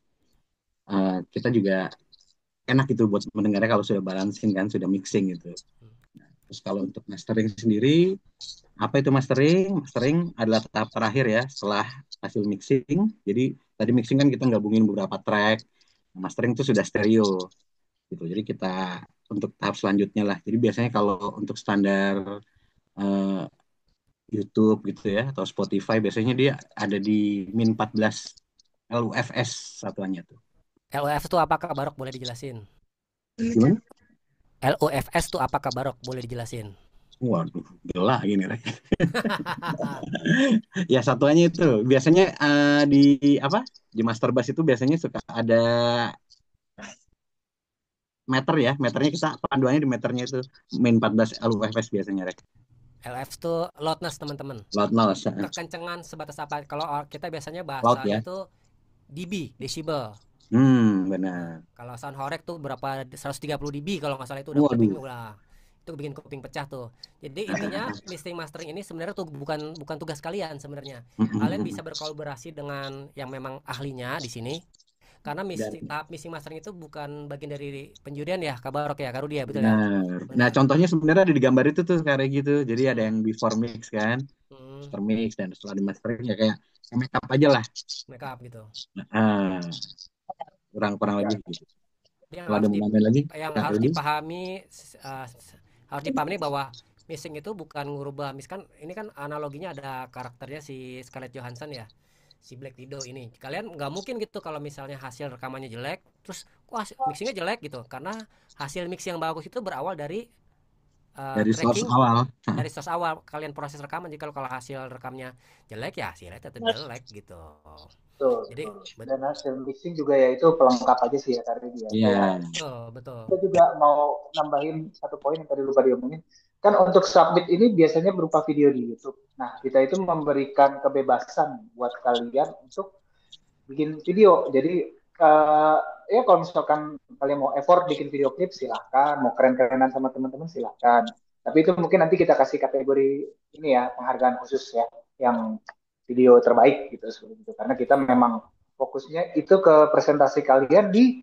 kita juga enak itu buat mendengarnya kalau sudah balancing kan, sudah mixing gitu. Terus kalau untuk mastering sendiri, apa itu mastering? Mastering adalah tahap terakhir ya setelah hasil mixing. Jadi tadi mixing kan kita gabungin beberapa track. Mastering itu sudah stereo gitu. Jadi kita untuk tahap selanjutnya lah. Jadi biasanya kalau untuk standar eh, YouTube gitu ya atau Spotify biasanya dia ada di min 14 LUFS satuannya tuh. LUFS itu apakah Barok boleh dijelasin? Gimana? LUFS itu apakah Barok boleh dijelasin? Waduh, gila gini Rek. Ya satuannya itu biasanya di apa? Di master bass itu biasanya suka ada meter ya, meternya kita panduannya di meternya itu min 14 LUFS biasanya Rek. LUFS itu loudness teman-teman. Loudness. Kekencengan sebatas apa? Kalau kita biasanya Loud bahasanya ya. itu dB, decibel. Benar. Kalau sound horek tuh berapa 130 dB kalau nggak salah itu udah Waduh. kuping udah itu bikin kuping pecah tuh. Jadi intinya mixing mastering ini sebenarnya tuh bukan tugas kalian sebenarnya. Kalian bisa berkolaborasi dengan yang memang ahlinya di sini. Karena tahap mixing mastering itu bukan bagian dari penjurian ya, Kabarok ya, Karudia betul ya? Nah, contohnya sebenarnya ada di gambar itu tuh kayak gitu. Jadi ada yang before mix kan, after mix dan setelah di mastering ya kayak make up aja lah. Make up gitu. Kurang lebih gitu. Yang Kalau ada nambahin lagi, yang harus dipahami bahwa mixing itu bukan ngubah kan ini kan analoginya ada karakternya si Scarlett Johansson ya, si Black Widow ini. Kalian nggak mungkin gitu kalau misalnya hasil rekamannya jelek terus wah mixingnya jelek gitu, karena hasil mix yang bagus itu berawal dari dari source awal. Dari source awal kalian proses rekaman. Jadi kalau hasil rekamnya jelek ya hasilnya tetap jelek gitu. Betul. Jadi dan hasil mixing juga ya itu pelengkap aja sih ya tadi dia. Iya. Betul. Kita juga mau nambahin satu poin yang tadi lupa diomongin. Kan untuk submit ini biasanya berupa video di YouTube. Nah, kita itu memberikan kebebasan buat kalian untuk bikin video. Jadi ya kalau misalkan kalian mau effort bikin video klip silahkan, mau keren-kerenan sama teman-teman silahkan. Tapi itu mungkin nanti kita kasih kategori ini ya, penghargaan khusus ya, yang video terbaik gitu seperti itu. Karena kita memang fokusnya itu ke presentasi kalian di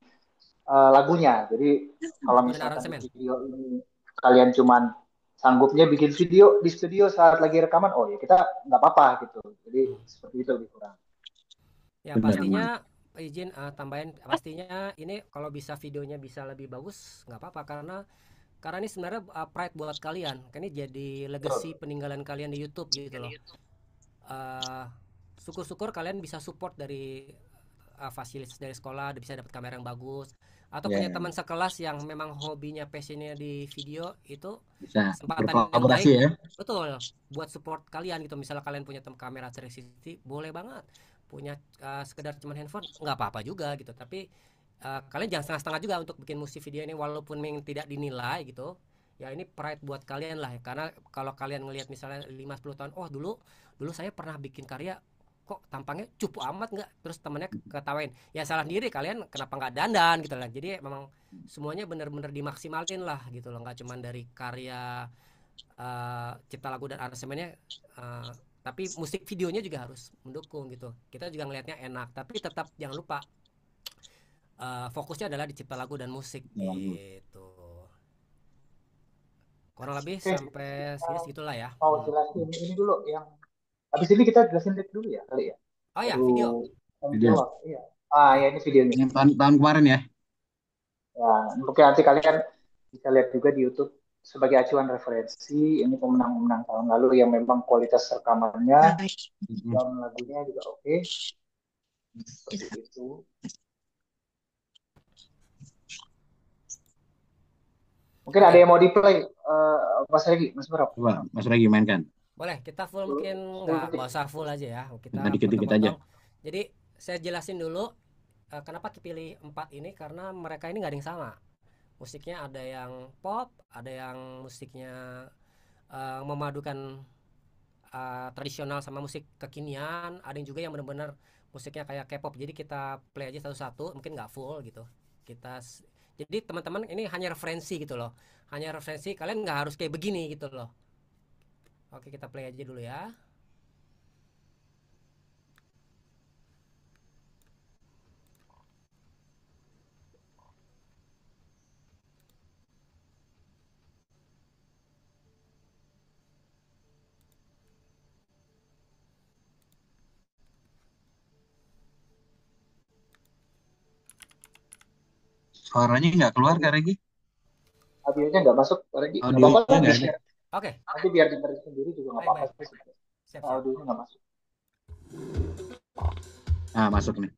lagunya. Jadi kalau misalkan video ini kalian cuman sanggupnya bikin video di studio saat lagi rekaman, oh ya kita nggak apa-apa gitu. Jadi seperti itu lebih kurang. Ya pastinya izin tambahin, pastinya ini kalau bisa videonya bisa lebih bagus nggak apa-apa karena ini sebenarnya pride buat kalian. Kan ini jadi legacy peninggalan kalian di YouTube gitu loh. Syukur-syukur kalian bisa support dari fasilitas dari sekolah, bisa dapat kamera yang bagus, atau punya teman sekelas yang memang hobinya passionnya di video, itu bisa kesempatan yang baik ya? Betul buat support kalian gitu. Misalnya kalian punya kamera 360 boleh banget, punya sekedar cuman handphone nggak apa-apa juga gitu. Tapi kalian jangan setengah-setengah juga untuk bikin musik video ini walaupun memang tidak dinilai gitu ya. Ini pride buat kalian lah ya. Karena kalau kalian ngelihat misalnya 5-10 tahun, oh dulu saya pernah bikin karya kok tampangnya cupu amat nggak, terus temennya ketawain, ya salah diri kalian kenapa nggak dandan gitu lah. Jadi memang semuanya benar-benar dimaksimalin lah gitu loh, nggak cuma dari karya cipta lagu dan aransemennya, tapi musik videonya juga harus mendukung gitu. Kita juga ngelihatnya enak, tapi tetap jangan lupa fokusnya adalah di cipta lagu dan musik gitu. Kurang lebih sampai segitulah ya. Mau jelasin ini dulu yang habis ini kita jelasin dulu ya kali ya. Oh ya, video. Iya. Ya ini videonya. Yang tahun kemarin ya. Ya, mungkin nanti kalian bisa lihat juga di YouTube. sebagai acuan referensi, ini pemenang-pemenang tahun lalu yang memang kualitas rekamannya dan lagunya juga oke. Seperti itu. Mungkin ada yang mau di-play, Mas Regi, Mas Barok. Coba Mas Regi mainkan. Boleh, kita full mungkin nggak usah full aja ya. Kita Nah, dikit-dikit aja. potong-potong. Jadi saya jelasin dulu kenapa pilih 4 ini, karena mereka ini nggak ada yang sama. Musiknya ada yang pop, ada yang musiknya memadukan tradisional sama musik kekinian, ada yang juga yang benar-benar musiknya kayak K-pop. Jadi kita play aja satu-satu, mungkin nggak full gitu. Jadi teman-teman ini hanya referensi gitu loh. Hanya referensi, kalian nggak harus kayak begini gitu loh. Oke, kita play aja dulu ya. Suaranya nggak keluar Kak Regi? Audionya nggak masuk, Regi. Nggak Audionya apa-apa lah, nggak ada. di-share. Oke, Nanti biar dengerin sendiri juga nggak apa-apa. baik. Sih. Siap. Audionya nggak masuk. Nah, masuk nih.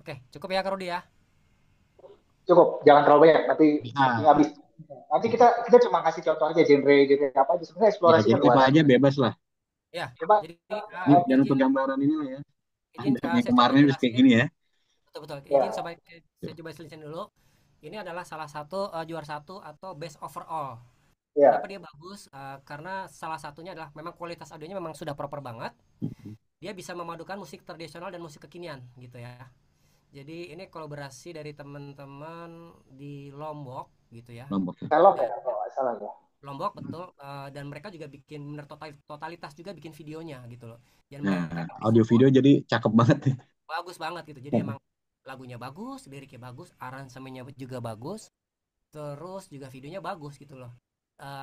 Oke, cukup ya Kak Rudi ya. Cukup, jangan terlalu banyak. Nanti Nah, habis. Nanti kita cuma kasih contoh aja genre apa aja. Sebenarnya ya, eksplorasi kan jadi apa luas. aja bebas lah. Ya, Coba jadi Ini jangan untuk gambaran ini lah ya. izin Ada yang saya coba kemarin bisa kayak jelasin. gini ya. Betul. ya. Izin saya coba jelasin dulu. Ini adalah salah satu juara satu atau best overall. Ya. Kenapa dia bagus? Karena salah satunya adalah memang kualitas audionya memang sudah proper banget. Dia bisa memadukan musik tradisional dan musik kekinian gitu ya. Jadi ini kolaborasi dari teman-teman di Lombok gitu ya. Lombok. Kalau ya, kalau nggak salah ya. Lombok betul. Dan mereka juga bikin bener totalitas juga bikin videonya gitu loh. Dan Nah, mereka audio video jadi cakep banget nih. bagus banget gitu. Jadi emang lagunya bagus, liriknya bagus, aransemennya juga bagus, terus juga videonya bagus gitu loh.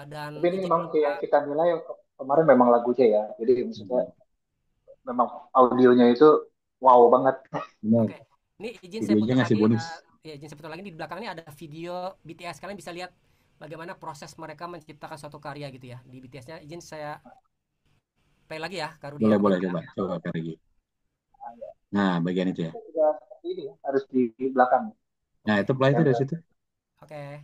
Dan Tapi ini memang yang kita nilai kemarin memang lagunya ya. Jadi maksudnya memang audionya itu wow banget. Oke. Ini izin saya Videonya putar ngasih lagi. bonus. Ya, izin saya putar lagi, di belakang ini ada video BTS. Kalian bisa lihat bagaimana proses mereka menciptakan suatu karya gitu ya. Di BTS-nya izin saya play lagi ya, Kak Rudi. Boleh coba Kak Regi. Nah, bagian itu ya. Sudah seperti ini ya, harus di belakang. Nah, itu play itu dari situ. Oke.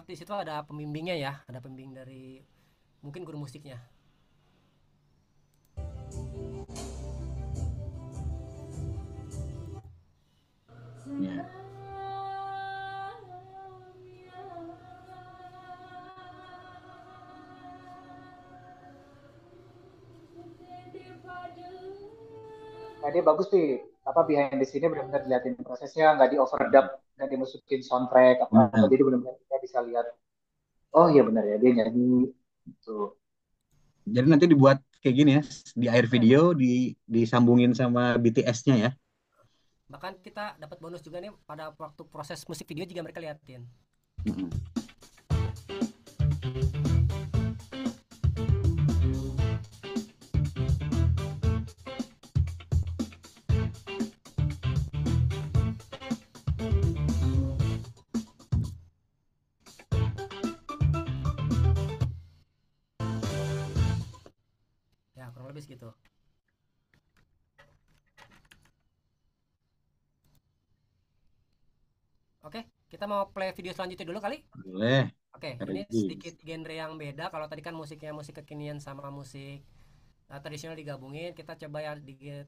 di situ ada pembimbingnya ya, ada pembimbing dari mungkin guru musiknya. Ya. Nah, dia bagus sih. Apa behind the scene-nya benar-benar dilihatin prosesnya, nggak di overdub, nggak dimasukin soundtrack apa apa. Nah, Jadi benar-benar kita bisa lihat. Oh iya benar ya dia nyanyi. Gitu. jadi nanti dibuat kayak gini ya, di akhir video disambungin sama BTS-nya ya. Bahkan kita dapat bonus juga nih pada waktu proses musik video juga mereka liatin. Mm-mm. Ya kurang lebih segitu. Oke, kita mau play video selanjutnya dulu kali. Boleh. Oke, ini Ready. sedikit genre yang beda. Kalau tadi kan musiknya musik kekinian sama musik tradisional digabungin. Kita coba ya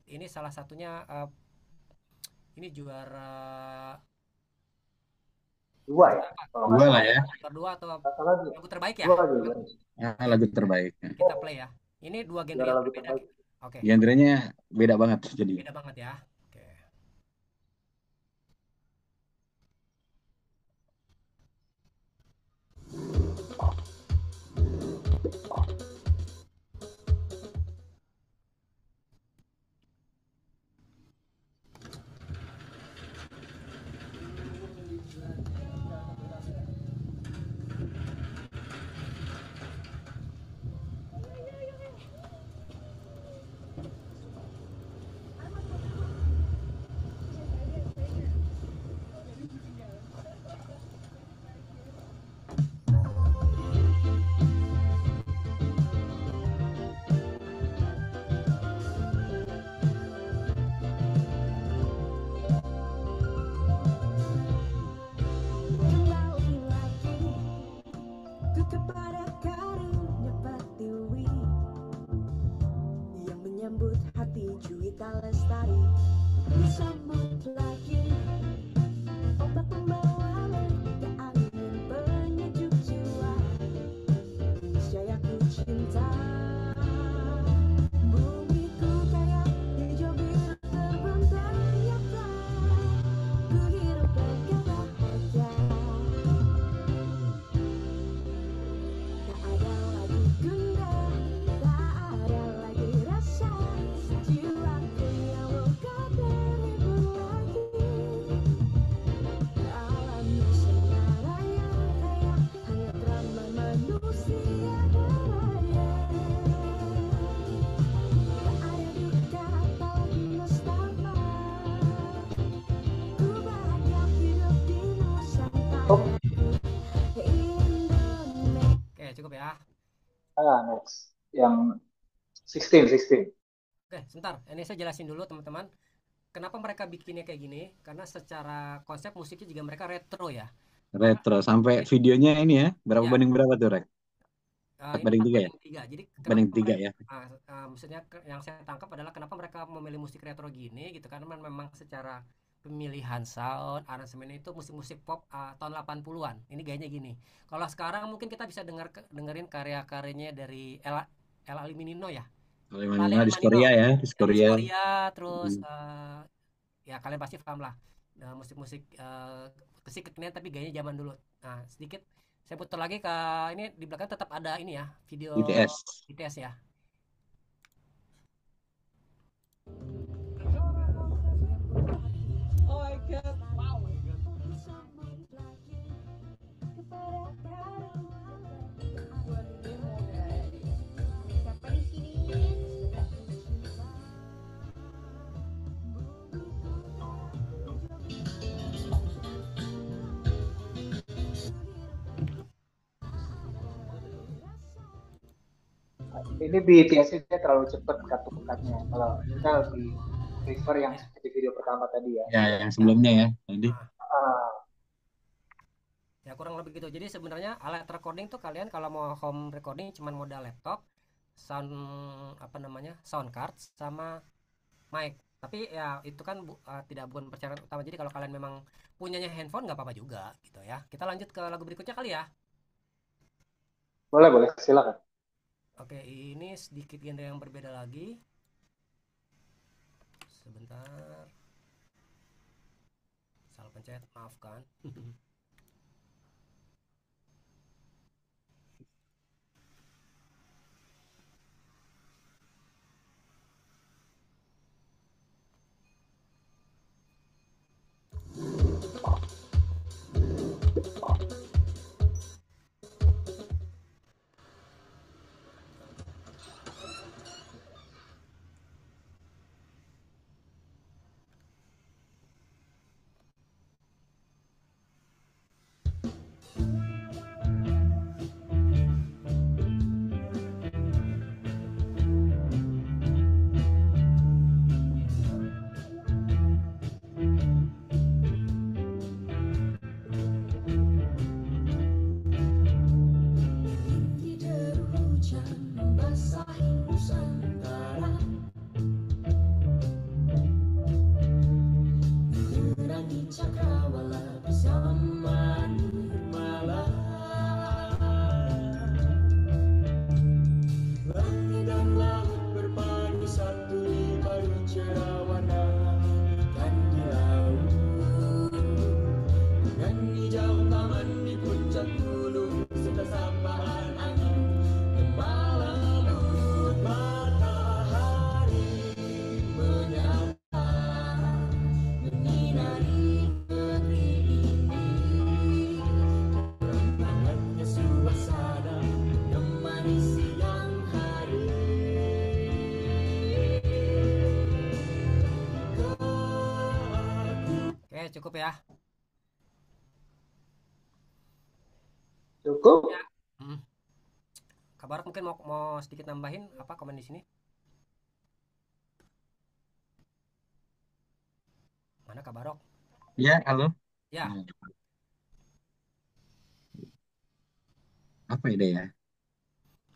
ini salah satunya ini juara Dua ya. Kalau nggak Dua salah. lah ya. juara dua atau Nggak salah dia. lagu terbaik ya? Dua juga. Lagu terbaik. Kita play ya. Ini dua genre Juara yang lagu berbeda. terbaik. Oke, Genrenya beda banget jadi. beda banget ya. Oke. Kepada karunia Pertiwi yang menyambut hati Juwita Lestari, disambut lagi ombak membawa ke angin penyejuk jiwa. Indonesia yang ku cinta, bumiku kaya hijau biru terbentang nyata, ku hidup dengan bahagia. Tak ada lagi gundah, tak ada lagi rasa, jiwaku yang luka terhibur lagi. Alam Nusantara yang kaya, hanya drama manusia daraya. Tak ada duka, apalagi nestapa, ku bahagia hidup di Nusantara. Oke, cukup ya. Next. Yang 16. Oke, sebentar. Ini saya jelasin dulu teman-teman. Kenapa mereka bikinnya kayak gini? Karena secara konsep musiknya juga mereka retro ya. Retro sampai videonya ini ya. Berapa Ya. banding berapa tuh, Rek? Ini 4 banding 3 ya? 4 banding 3. Jadi Banding kenapa 3 mereka, ya. maksudnya yang saya tangkap adalah kenapa mereka memilih musik retro gini gitu, karena memang secara pemilihan sound, aransemen itu musik-musik pop tahun 80-an. Ini gayanya gini. Kalau sekarang mungkin kita bisa dengerin karya-karyanya dari Ella Liminino ya. Kalau di Korea ya, di Korea. Terus ya kalian pasti paham lah. Musik-musik kekinian tapi gayanya zaman dulu. Nah, sedikit saya putar lagi ke ini di belakang tetap ada ini ya, video BTS ya. Ini BTS-nya terlalu cepat cut-nya. Kalau kita lebih prefer yang seperti video pertama tadi ya. Ya, yang sebelumnya ya. Jadi Ya kurang lebih gitu. Jadi sebenarnya alat recording tuh kalian kalau mau home recording cuman modal laptop, sound apa namanya, sound card sama mic. Tapi ya itu kan tidak bukan persyaratan utama. Jadi kalau kalian memang punyanya handphone nggak apa-apa juga gitu ya. Kita lanjut ke lagu berikutnya kali ya. Boleh, boleh, silakan. Oke, ini sedikit genre yang berbeda lagi. Sebentar, salah pencet, maafkan. Deru hujan membasahi Nusantara, menerangi cakrawala bersama Nirmala. Langit dan laut berpadu satu di padu cerah warna ikan di laut, dengan hijau taman di puncak gunung serta sapaan angin malam laut matahari menyapa menyinari negeri ini, hangatnya suasana menemani siang hari. Oke, cukup ya. Cukup. Ya. Hmm. Kabar mungkin mau sedikit nambahin apa komen di sini? Mana Kabarok? Ya, halo. Ya, Nah, apa ide ya?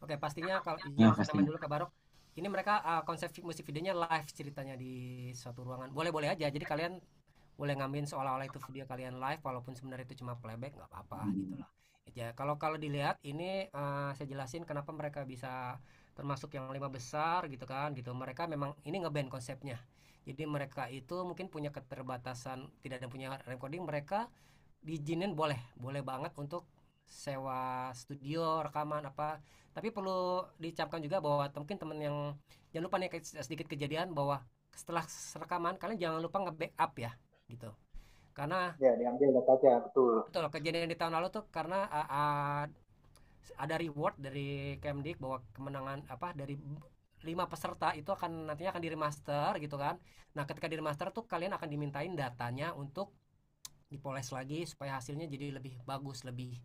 oke, pastinya kalau Ya, izin saya pasti. nambahin dulu Kabarok. Ini mereka konsep musik videonya live ceritanya di suatu ruangan. Boleh-boleh aja. Jadi kalian boleh ngambil seolah-olah itu video kalian live walaupun sebenarnya itu cuma playback nggak apa-apa gitu loh. Ya, kalau kalau dilihat ini saya jelasin kenapa mereka bisa termasuk yang 5 besar gitu kan gitu. Mereka memang ini ngeband konsepnya. Jadi mereka itu mungkin punya keterbatasan, tidak ada punya recording, mereka diizinin boleh banget untuk sewa studio rekaman apa. Tapi perlu dicamkan juga bahwa mungkin temen yang jangan lupa nih sedikit kejadian bahwa setelah rekaman kalian jangan lupa nge-backup ya gitu. Karena Ya, diambil datanya, betul. betul kejadian di tahun lalu tuh karena ada reward dari Kemdik bahwa kemenangan apa dari 5 peserta itu akan nantinya akan di remaster gitu kan. Nah, ketika di remaster tuh kalian akan dimintain datanya untuk dipoles lagi supaya hasilnya jadi lebih bagus, lebih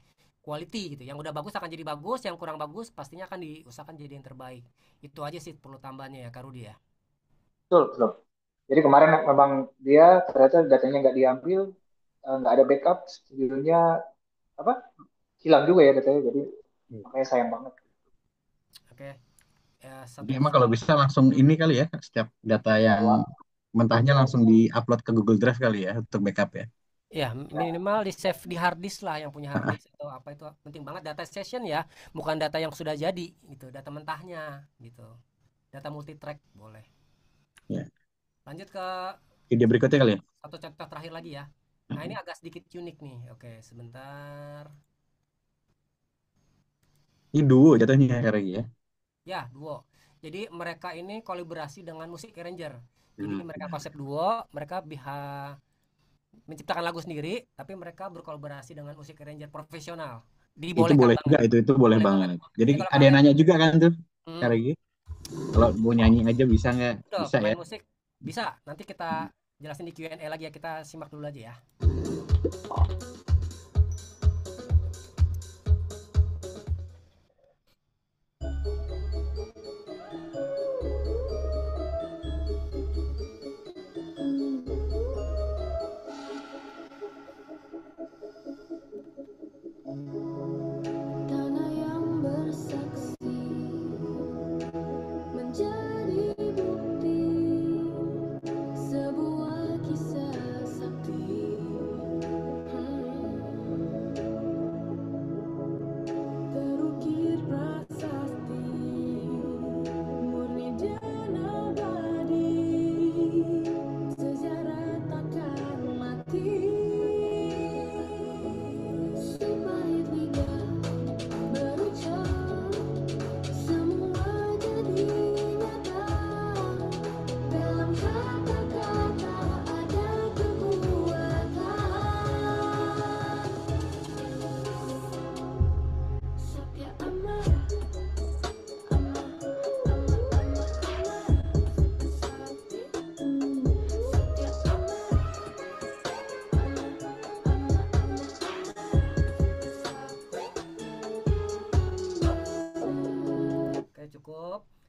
quality gitu. Yang udah bagus akan jadi bagus, yang kurang bagus pastinya akan diusahakan jadi yang terbaik. Itu aja sih perlu tambahannya ya Kak Rudi ya. Betul, betul. Jadi kemarin memang dia ternyata datanya nggak diambil, nggak ada backup, studionya apa hilang juga ya datanya. Jadi makanya sayang banget. Oke. Ya, Jadi satu emang kalau bisa langsung ini kali ya, setiap data yang Bahwa mentahnya langsung di-upload ke Google Drive kali ya untuk backup ya. ya minimal di save di hard disk lah, yang punya hard disk atau apa itu penting banget data session ya, bukan data yang sudah jadi gitu, data mentahnya gitu. Data multitrack boleh. Ya. Lanjut ke Ide berikutnya kali ya. satu contoh terakhir lagi ya. Nah, ini agak sedikit unik nih. Oke, sebentar. Ini duo jatuhnya kayak ya. Ya, duo. Jadi mereka ini kolaborasi dengan musik arranger. Jadi Hmm. mereka konsep duo, mereka bisa menciptakan lagu sendiri, tapi mereka berkolaborasi dengan musik arranger profesional. Itu Dibolehkan boleh juga, banget. itu boleh Boleh banget. banget. Jadi Jadi kalau ada yang kalian nanya juga kan tuh, hmm, kayak gitu. Kalau mau nyanyi aja bisa nggak? betul, Bisa ya. pemain musik bisa. Nanti kita jelasin di Q&A lagi ya. Kita simak dulu aja ya.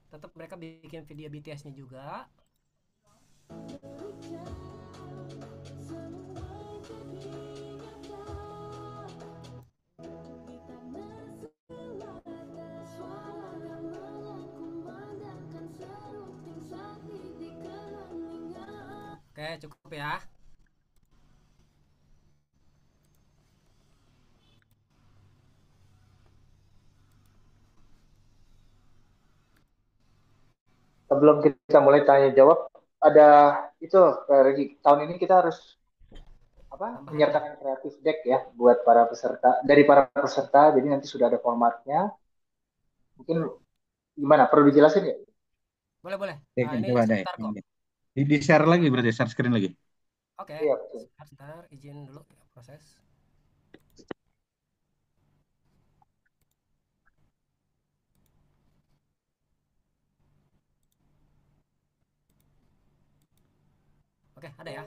Tetap mereka bikin video BTS-nya juga. Oke, cukup ya. Sebelum kita mulai tanya jawab, ada itu Regi, tahun ini kita harus Tambahan. menyertakan kreatif deck ya buat para peserta dari para peserta. Jadi nanti sudah ada formatnya. Mungkin gimana? Perlu dijelasin ya? Boleh, boleh. Oke, Nah, ini coba deh. sebentar kok. Di share lagi berarti, share screen lagi. Oke, Iya, betul. sebentar, izin dulu ya, proses. Oke, ada ya.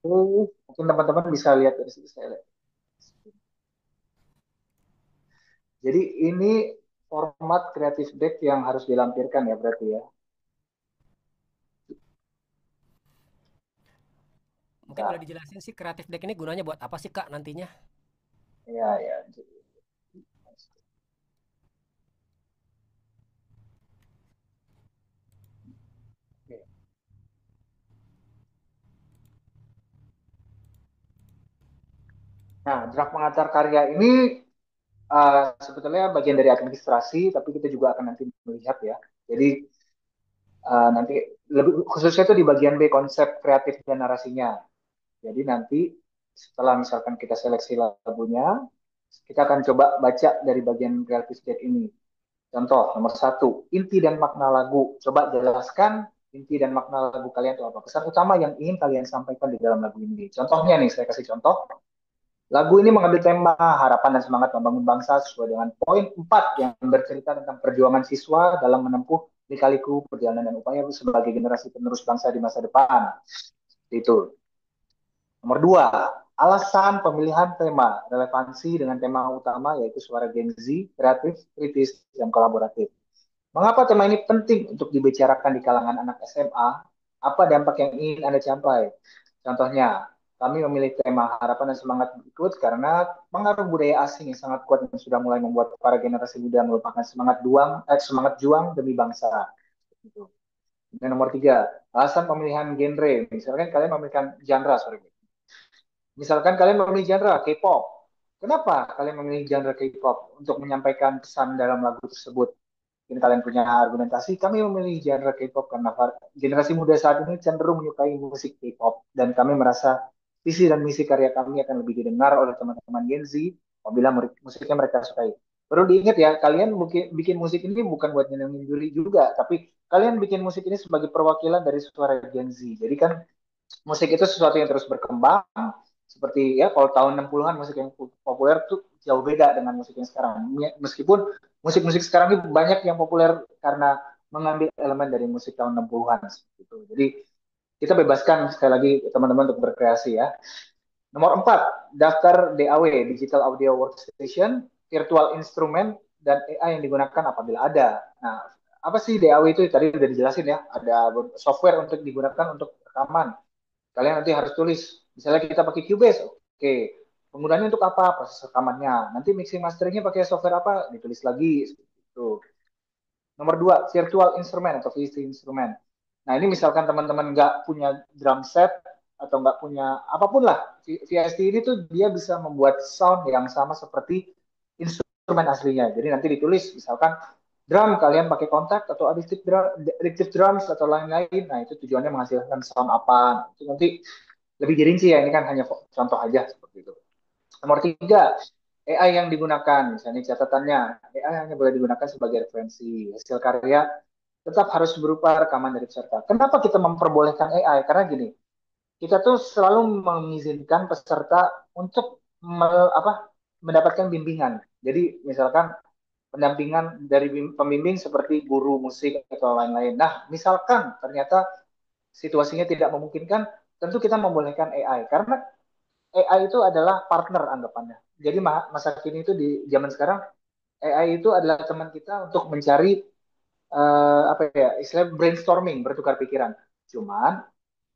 Mungkin teman-teman bisa lihat dari sini saya lihat. Jadi ini format kreatif deck yang harus dilampirkan ya berarti ya. Mungkin boleh dijelasin sih kreatif deck ini gunanya buat apa sih Kak nantinya? Ya, ya. Oke. Nah, draft pengantar karya ini sebetulnya bagian dari administrasi, tapi kita juga akan nanti melihat ya. Jadi nanti lebih khususnya itu di bagian B konsep kreatif dan narasinya. Jadi nanti setelah misalkan kita seleksi lagunya, kita akan coba baca dari bagian kreatif deck ini. Contoh nomor satu, inti dan makna lagu. Coba jelaskan inti dan makna lagu kalian itu apa. Pesan utama yang ingin kalian sampaikan di dalam lagu ini. Contohnya nih, saya kasih contoh. Lagu ini mengambil tema harapan dan semangat membangun bangsa sesuai dengan poin 4 yang bercerita tentang perjuangan siswa dalam menempuh lika-liku perjalanan dan upaya sebagai generasi penerus bangsa di masa depan. Itu. Nomor 2, alasan pemilihan tema, relevansi dengan tema utama yaitu suara Gen Z, kreatif, kritis, dan kolaboratif. Mengapa tema ini penting untuk dibicarakan di kalangan anak SMA? Apa dampak yang ingin Anda capai? Contohnya, kami memilih tema harapan dan semangat berikut karena pengaruh budaya asing yang sangat kuat dan sudah mulai membuat para generasi muda melupakan semangat juang demi bangsa. Gitu. Dan nomor 3, alasan pemilihan genre. Misalkan kalian memilihkan genre, sorry. Misalkan kalian memilih genre K-pop. Kenapa kalian memilih genre K-pop untuk menyampaikan pesan dalam lagu tersebut? Mungkin kalian punya argumentasi, kami memilih genre K-pop karena generasi muda saat ini cenderung menyukai musik K-pop dan kami merasa visi dan misi karya kami akan lebih didengar oleh teman-teman Gen Z apabila musiknya mereka sukai. Perlu diingat ya, kalian bikin musik ini bukan buat nyenengin diri juga, tapi kalian bikin musik ini sebagai perwakilan dari suara Gen Z. Jadi kan musik itu sesuatu yang terus berkembang, seperti ya kalau tahun 60-an musik yang populer tuh jauh beda dengan musik yang sekarang. Meskipun musik-musik sekarang ini banyak yang populer karena mengambil elemen dari musik tahun 60-an gitu. Jadi kita bebaskan sekali lagi teman-teman untuk berkreasi ya. Nomor 4, daftar DAW, Digital Audio Workstation, virtual instrument, dan AI yang digunakan apabila ada. Nah, apa sih DAW itu? Tadi udah dijelasin ya. Ada software untuk digunakan untuk rekaman. Kalian nanti harus tulis. Misalnya kita pakai Cubase, oke. Penggunaannya untuk apa? Proses rekamannya. Nanti mixing masteringnya pakai software apa? Ditulis lagi. Itu. Nomor 2, virtual instrument atau VST instrument. Nah ini misalkan teman-teman nggak punya drum set atau nggak punya apapun lah, VST ini tuh dia bisa membuat sound yang sama seperti instrumen aslinya. Jadi nanti ditulis misalkan drum kalian pakai kontak atau additive drums atau lain-lain. Nah itu tujuannya menghasilkan sound apa? Itu nanti lebih dirinci ya. Ini kan hanya contoh aja seperti itu. Nomor 3, AI yang digunakan. Misalnya catatannya, AI hanya boleh digunakan sebagai referensi. Hasil karya tetap harus berupa rekaman dari peserta. Kenapa kita memperbolehkan AI? Karena gini, kita tuh selalu mengizinkan peserta untuk mendapatkan bimbingan. Jadi misalkan pendampingan dari pembimbing seperti guru musik atau lain-lain. Nah, misalkan ternyata situasinya tidak memungkinkan, tentu kita membolehkan AI. Karena AI itu adalah partner anggapannya. Jadi masa kini itu di zaman sekarang AI itu adalah teman kita untuk mencari apa ya, istilah brainstorming, bertukar pikiran. Cuman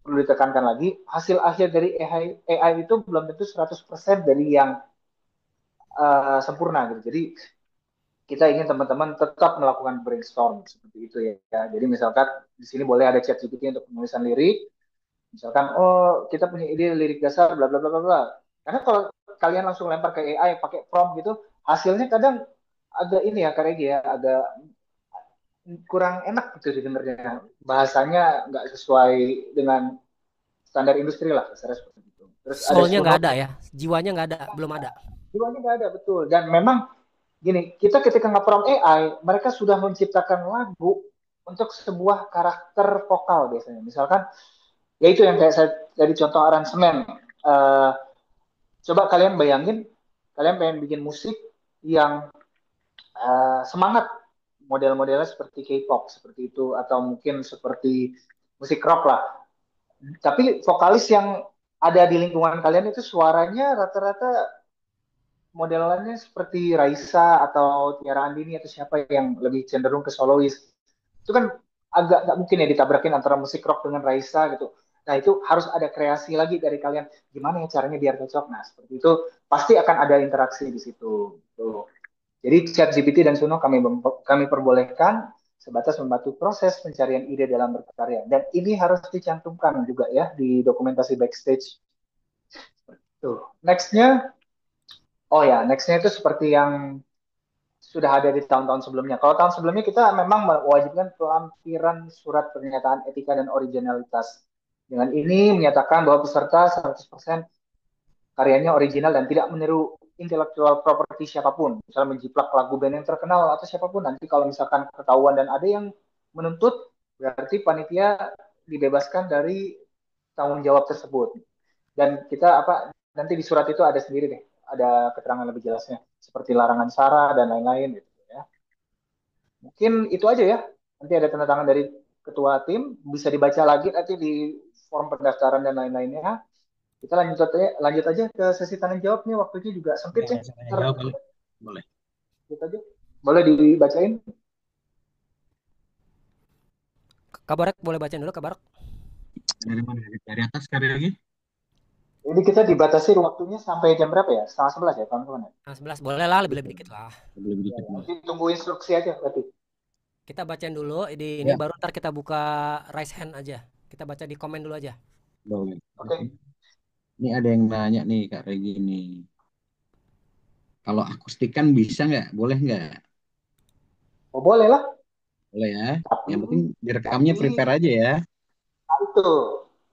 perlu ditekankan lagi, hasil akhir dari AI itu belum tentu 100% dari yang sempurna gitu. Jadi kita ingin teman-teman tetap melakukan brainstorm seperti itu ya. Jadi misalkan di sini boleh ada chat GPT untuk penulisan lirik. Misalkan, oh kita punya ide lirik dasar, bla bla bla bla bla. Karena kalau kalian langsung lempar ke AI pakai prompt gitu, hasilnya kadang agak ini ya, kayak ya, agak kurang enak gitu didengarnya. Bahasanya nggak sesuai dengan standar industri lah, kasarnya seperti itu. Terus ada Soulnya Suno, nggak ada ya, jiwanya nggak ada, belum ada. jiwanya nggak ada, betul. Dan memang gini, kita ketika nge-prompt AI, mereka sudah menciptakan lagu untuk sebuah karakter vokal biasanya. Misalkan, ya itu yang kayak saya dari contoh aransemen. Eh, Coba kalian bayangin, kalian pengen bikin musik yang semangat, model-modelnya seperti K-pop seperti itu, atau mungkin seperti musik rock lah. Tapi vokalis yang ada di lingkungan kalian itu suaranya rata-rata modelannya seperti Raisa atau Tiara Andini atau siapa yang lebih cenderung ke solois. Itu kan agak nggak mungkin ya ditabrakin antara musik rock dengan Raisa gitu. Nah itu harus ada kreasi lagi dari kalian. Gimana ya caranya biar cocok? Nah seperti itu pasti akan ada interaksi di situ. Tuh. Jadi ChatGPT dan Suno kami perbolehkan sebatas membantu proses pencarian ide dalam berkarya. Dan ini harus dicantumkan juga ya di dokumentasi backstage. Tuh. Nextnya, oh ya, nextnya itu seperti yang sudah ada di tahun-tahun sebelumnya. Kalau tahun sebelumnya kita memang mewajibkan pelampiran surat pernyataan etika dan originalitas. Dengan ini menyatakan bahwa peserta 100% karyanya original dan tidak meniru intellectual property siapapun. Misalnya menjiplak lagu band yang terkenal atau siapapun. Nanti kalau misalkan ketahuan dan ada yang menuntut, berarti panitia dibebaskan dari tanggung jawab tersebut. Dan kita nanti di surat itu ada sendiri deh, ada keterangan lebih jelasnya seperti larangan sara dan lain-lain gitu ya. Mungkin itu aja ya. Nanti ada tanda tangan dari ketua tim, bisa dibaca lagi nanti di form pendaftaran dan lain-lainnya. Kita lanjut aja ke sesi tanya jawab nih, waktunya juga sempit Ya, ya. saya tanya jawab boleh. Boleh. Lanjut aja. Boleh dibacain. Kabarek boleh bacain dulu, Kabarek. Dari mana? Dari atas sekali lagi. Jadi kita dibatasi waktunya sampai jam berapa ya? 10:30 ya kawan-kawan. Nah, 11 boleh lah, lebih-lebih dikit lah. Belum Ya, dikit. nanti tunggu instruksi aja berarti. Kita bacain dulu ini Ya, baru ntar kita buka raise hand aja. Kita baca di komen dulu aja. boleh. Oke. Ini ada yang nanya nih Kak Regi nih. Kalau akustikan bisa nggak? Boleh nggak? Oh boleh lah. Boleh ya. Tapi, Yang penting direkamnya prepare aja ya. itu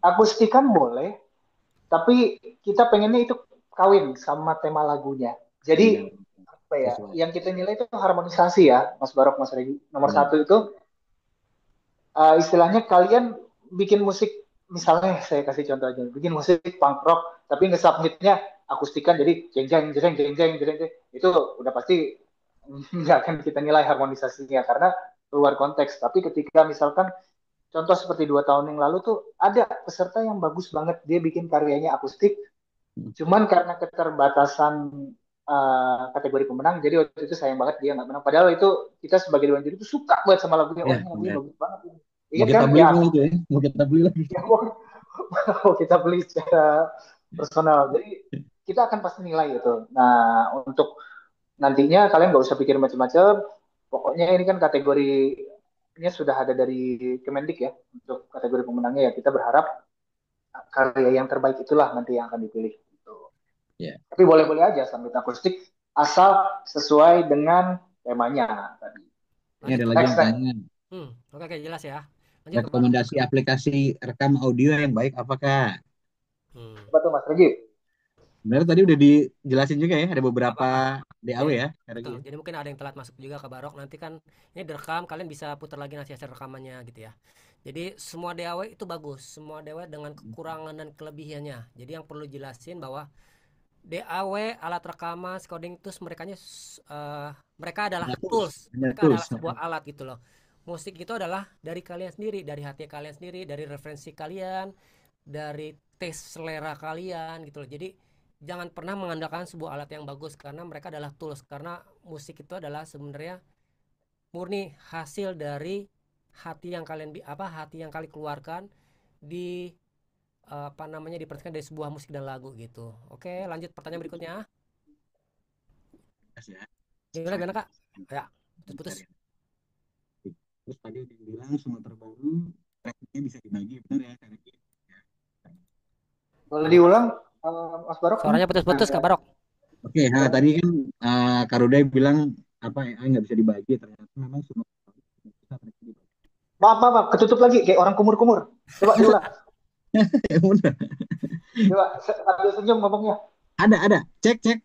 akustikan boleh. Tapi kita pengennya itu kawin sama tema lagunya. Iya, Jadi apa ya? sesuai. Yang kita nilai itu harmonisasi ya, Mas Barok, Mas Regi. Nomor Benar. satu itu istilahnya kalian bikin musik, misalnya saya kasih contoh aja, bikin musik punk rock, tapi nge-submitnya akustikan, jadi jeng jeng jeng jeng jeng jeng jeng, itu udah pasti nggak akan kita nilai harmonisasinya karena keluar konteks. Tapi ketika misalkan contoh seperti 2 tahun yang lalu tuh ada peserta yang bagus banget, dia bikin karyanya akustik, cuman karena keterbatasan kategori pemenang, jadi waktu itu sayang banget dia nggak menang. Padahal itu kita sebagai dewan juri itu suka banget sama lagunya, wah Ya, ini lagunya benar. bagus banget ini. Mau Ingat kita kan? beli Ya, nih itu ya. Mau kita beli lagi. ya mau kita beli secara personal. Jadi kita akan pasti nilai itu. Nah, untuk nantinya kalian nggak usah pikir macam-macam. Pokoknya ini kan kategorinya sudah ada dari Kemendik ya. Untuk kategori pemenangnya ya kita berharap karya yang terbaik itulah nanti yang akan dipilih. Gitu. Ya. Tapi boleh-boleh aja sambil akustik asal sesuai dengan temanya tadi. Ini ada Lanjut. lagi yang Next. tanya. Oke, jelas ya. Lanjut, Kabarek. Rekomendasi aplikasi rekam audio yang baik apakah? Coba tuh Mas Regi. Sebenarnya tadi udah dijelasin juga ya. Ada beberapa DAW Ya, ya. Kak Regi. betul. Jadi mungkin ada yang telat masuk juga ke Barok. Nanti kan ini direkam, kalian bisa putar lagi nanti hasil rekamannya gitu ya. Jadi semua DAW itu bagus, semua DAW dengan kekurangan dan kelebihannya. Jadi yang perlu jelasin bahwa DAW alat rekaman, coding tools mereka adalah tools, Hanya mereka adalah tools. sebuah alat gitu loh. Musik itu adalah dari kalian sendiri, dari hati kalian sendiri, dari referensi kalian, dari tes selera kalian gitu loh. Jadi jangan pernah mengandalkan sebuah alat yang bagus karena mereka adalah tools, karena musik itu adalah sebenarnya murni hasil dari hati yang kalian keluarkan di diperhatikan dari sebuah musik dan lagu gitu. Oke, lanjut pertanyaan berikutnya. Ya. Gimana Kak? Ya, putus. Terus tadi ada yang bilang semua terbaru tracknya bisa dibagi, benar ya Kak Regi? Boleh diulang, Mas Barok? Suaranya putus-putus Kak Barok. Oke, tadi kan Kak Ruday bilang apa AI nggak bisa dibagi, ternyata memang semua bisa dibagi. Maaf, ketutup lagi kayak orang kumur-kumur. Coba diulang. Coba sambil senyum ngomongnya. Ada. Cek.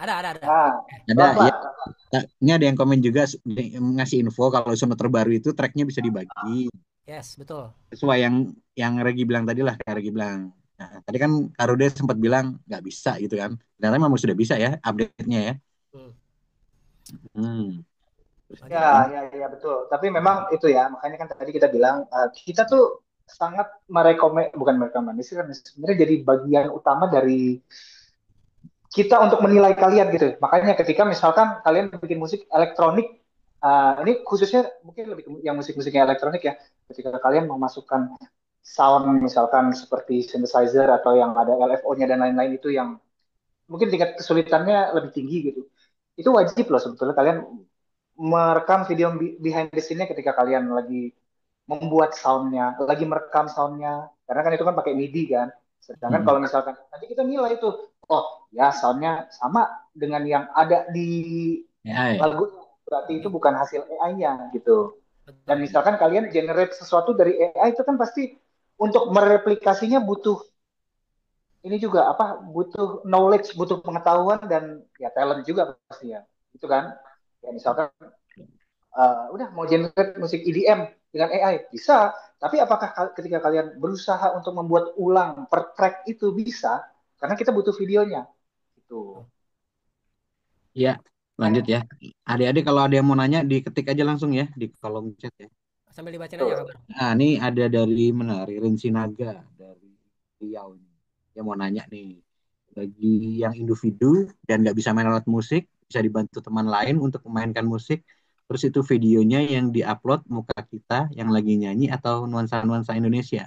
Ada. Ada ya. Ini ada yang komen juga ngasih info kalau sono terbaru itu tracknya bisa dibagi. Yes, betul. Sesuai yang Regi bilang tadi lah, kayak Regi bilang. Nah, tadi kan Kak Ruday sempat bilang nggak bisa gitu kan. Ternyata memang sudah bisa ya update-nya ya. Ya betul. Tapi memang itu ya, makanya kan tadi kita bilang kita tuh sangat merekomendasikan sebenarnya jadi bagian utama dari kita untuk menilai kalian gitu. Makanya ketika misalkan kalian bikin musik elektronik, ini khususnya mungkin lebih yang musik-musiknya elektronik ya, ketika kalian memasukkan sound misalkan seperti synthesizer atau yang ada LFO-nya dan lain-lain itu yang mungkin tingkat kesulitannya lebih tinggi gitu. Itu wajib loh sebetulnya kalian merekam video behind the scene-nya ketika kalian lagi membuat soundnya, lagi merekam soundnya, karena kan itu kan pakai MIDI kan. Sedangkan kalau misalkan nanti kita nilai itu, oh ya soundnya sama dengan yang ada di lagu, berarti itu bukan hasil AI-nya gitu. Dan misalkan kalian generate sesuatu dari AI itu kan pasti untuk mereplikasinya butuh ini juga butuh knowledge, butuh pengetahuan dan ya talent juga pasti ya. Itu kan. Ya misalkan udah mau generate musik EDM dengan AI bisa, tapi apakah ketika kalian berusaha untuk membuat ulang per track itu bisa? Karena kita butuh videonya. Gitu. Ya, lanjut ya. Adik-adik kalau ada yang mau nanya diketik aja langsung ya di kolom chat ya. Sambil dibacain aja kabar. Nah, ini ada dari Rin Sinaga dari Riau. Yang mau nanya nih, bagi yang individu dan nggak bisa main alat musik, bisa dibantu teman lain untuk memainkan musik. Terus itu videonya yang diupload muka kita yang lagi nyanyi atau nuansa-nuansa Indonesia.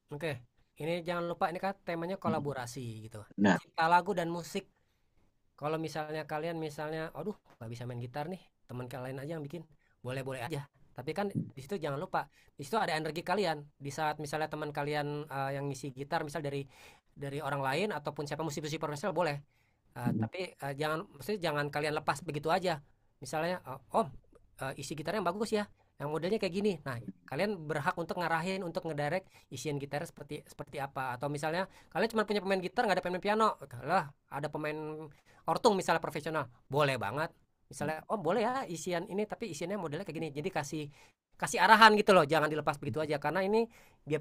Oke, ini jangan lupa ini kan temanya kolaborasi gitu. Nah, Cipta lagu dan musik. Kalau misalnya kalian aduh nggak bisa main gitar nih, teman kalian aja yang bikin, boleh-boleh aja. Tapi kan di situ jangan lupa, di situ ada energi kalian. Di saat misalnya teman kalian yang ngisi gitar, misal dari orang lain ataupun siapa musisi profesional boleh. Tapi jangan kalian lepas begitu aja. Misalnya, Om, isi gitarnya yang bagus ya, yang modelnya kayak gini. Nah, kalian berhak untuk ngarahin, untuk ngedirect isian gitarnya seperti apa. Atau misalnya kalian cuma punya pemain gitar, nggak ada pemain piano, lah ada pemain ortung misalnya profesional, boleh banget. Misalnya, oh boleh ya isian ini, tapi isiannya modelnya kayak gini. Jadi kasih arahan gitu loh, jangan dilepas begitu aja. Karena ini biar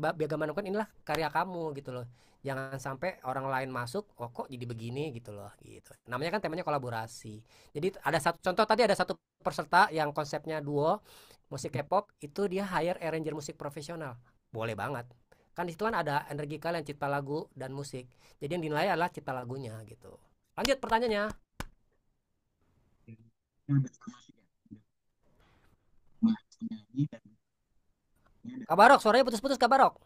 bagaimanapun inilah karya kamu gitu loh. Jangan sampai orang lain masuk, oh kok jadi begini gitu loh, gitu. Namanya kan temanya kolaborasi. Jadi ada satu contoh tadi, ada satu peserta yang konsepnya duo musik K-pop, itu dia hire arranger musik profesional, boleh banget. Kan di situ kan ada energi kalian cipta lagu dan musik. Jadi yang dinilai adalah cipta lagunya gitu. Lanjut pertanyaannya. Kak Barok, suaranya putus-putus Kak Barok.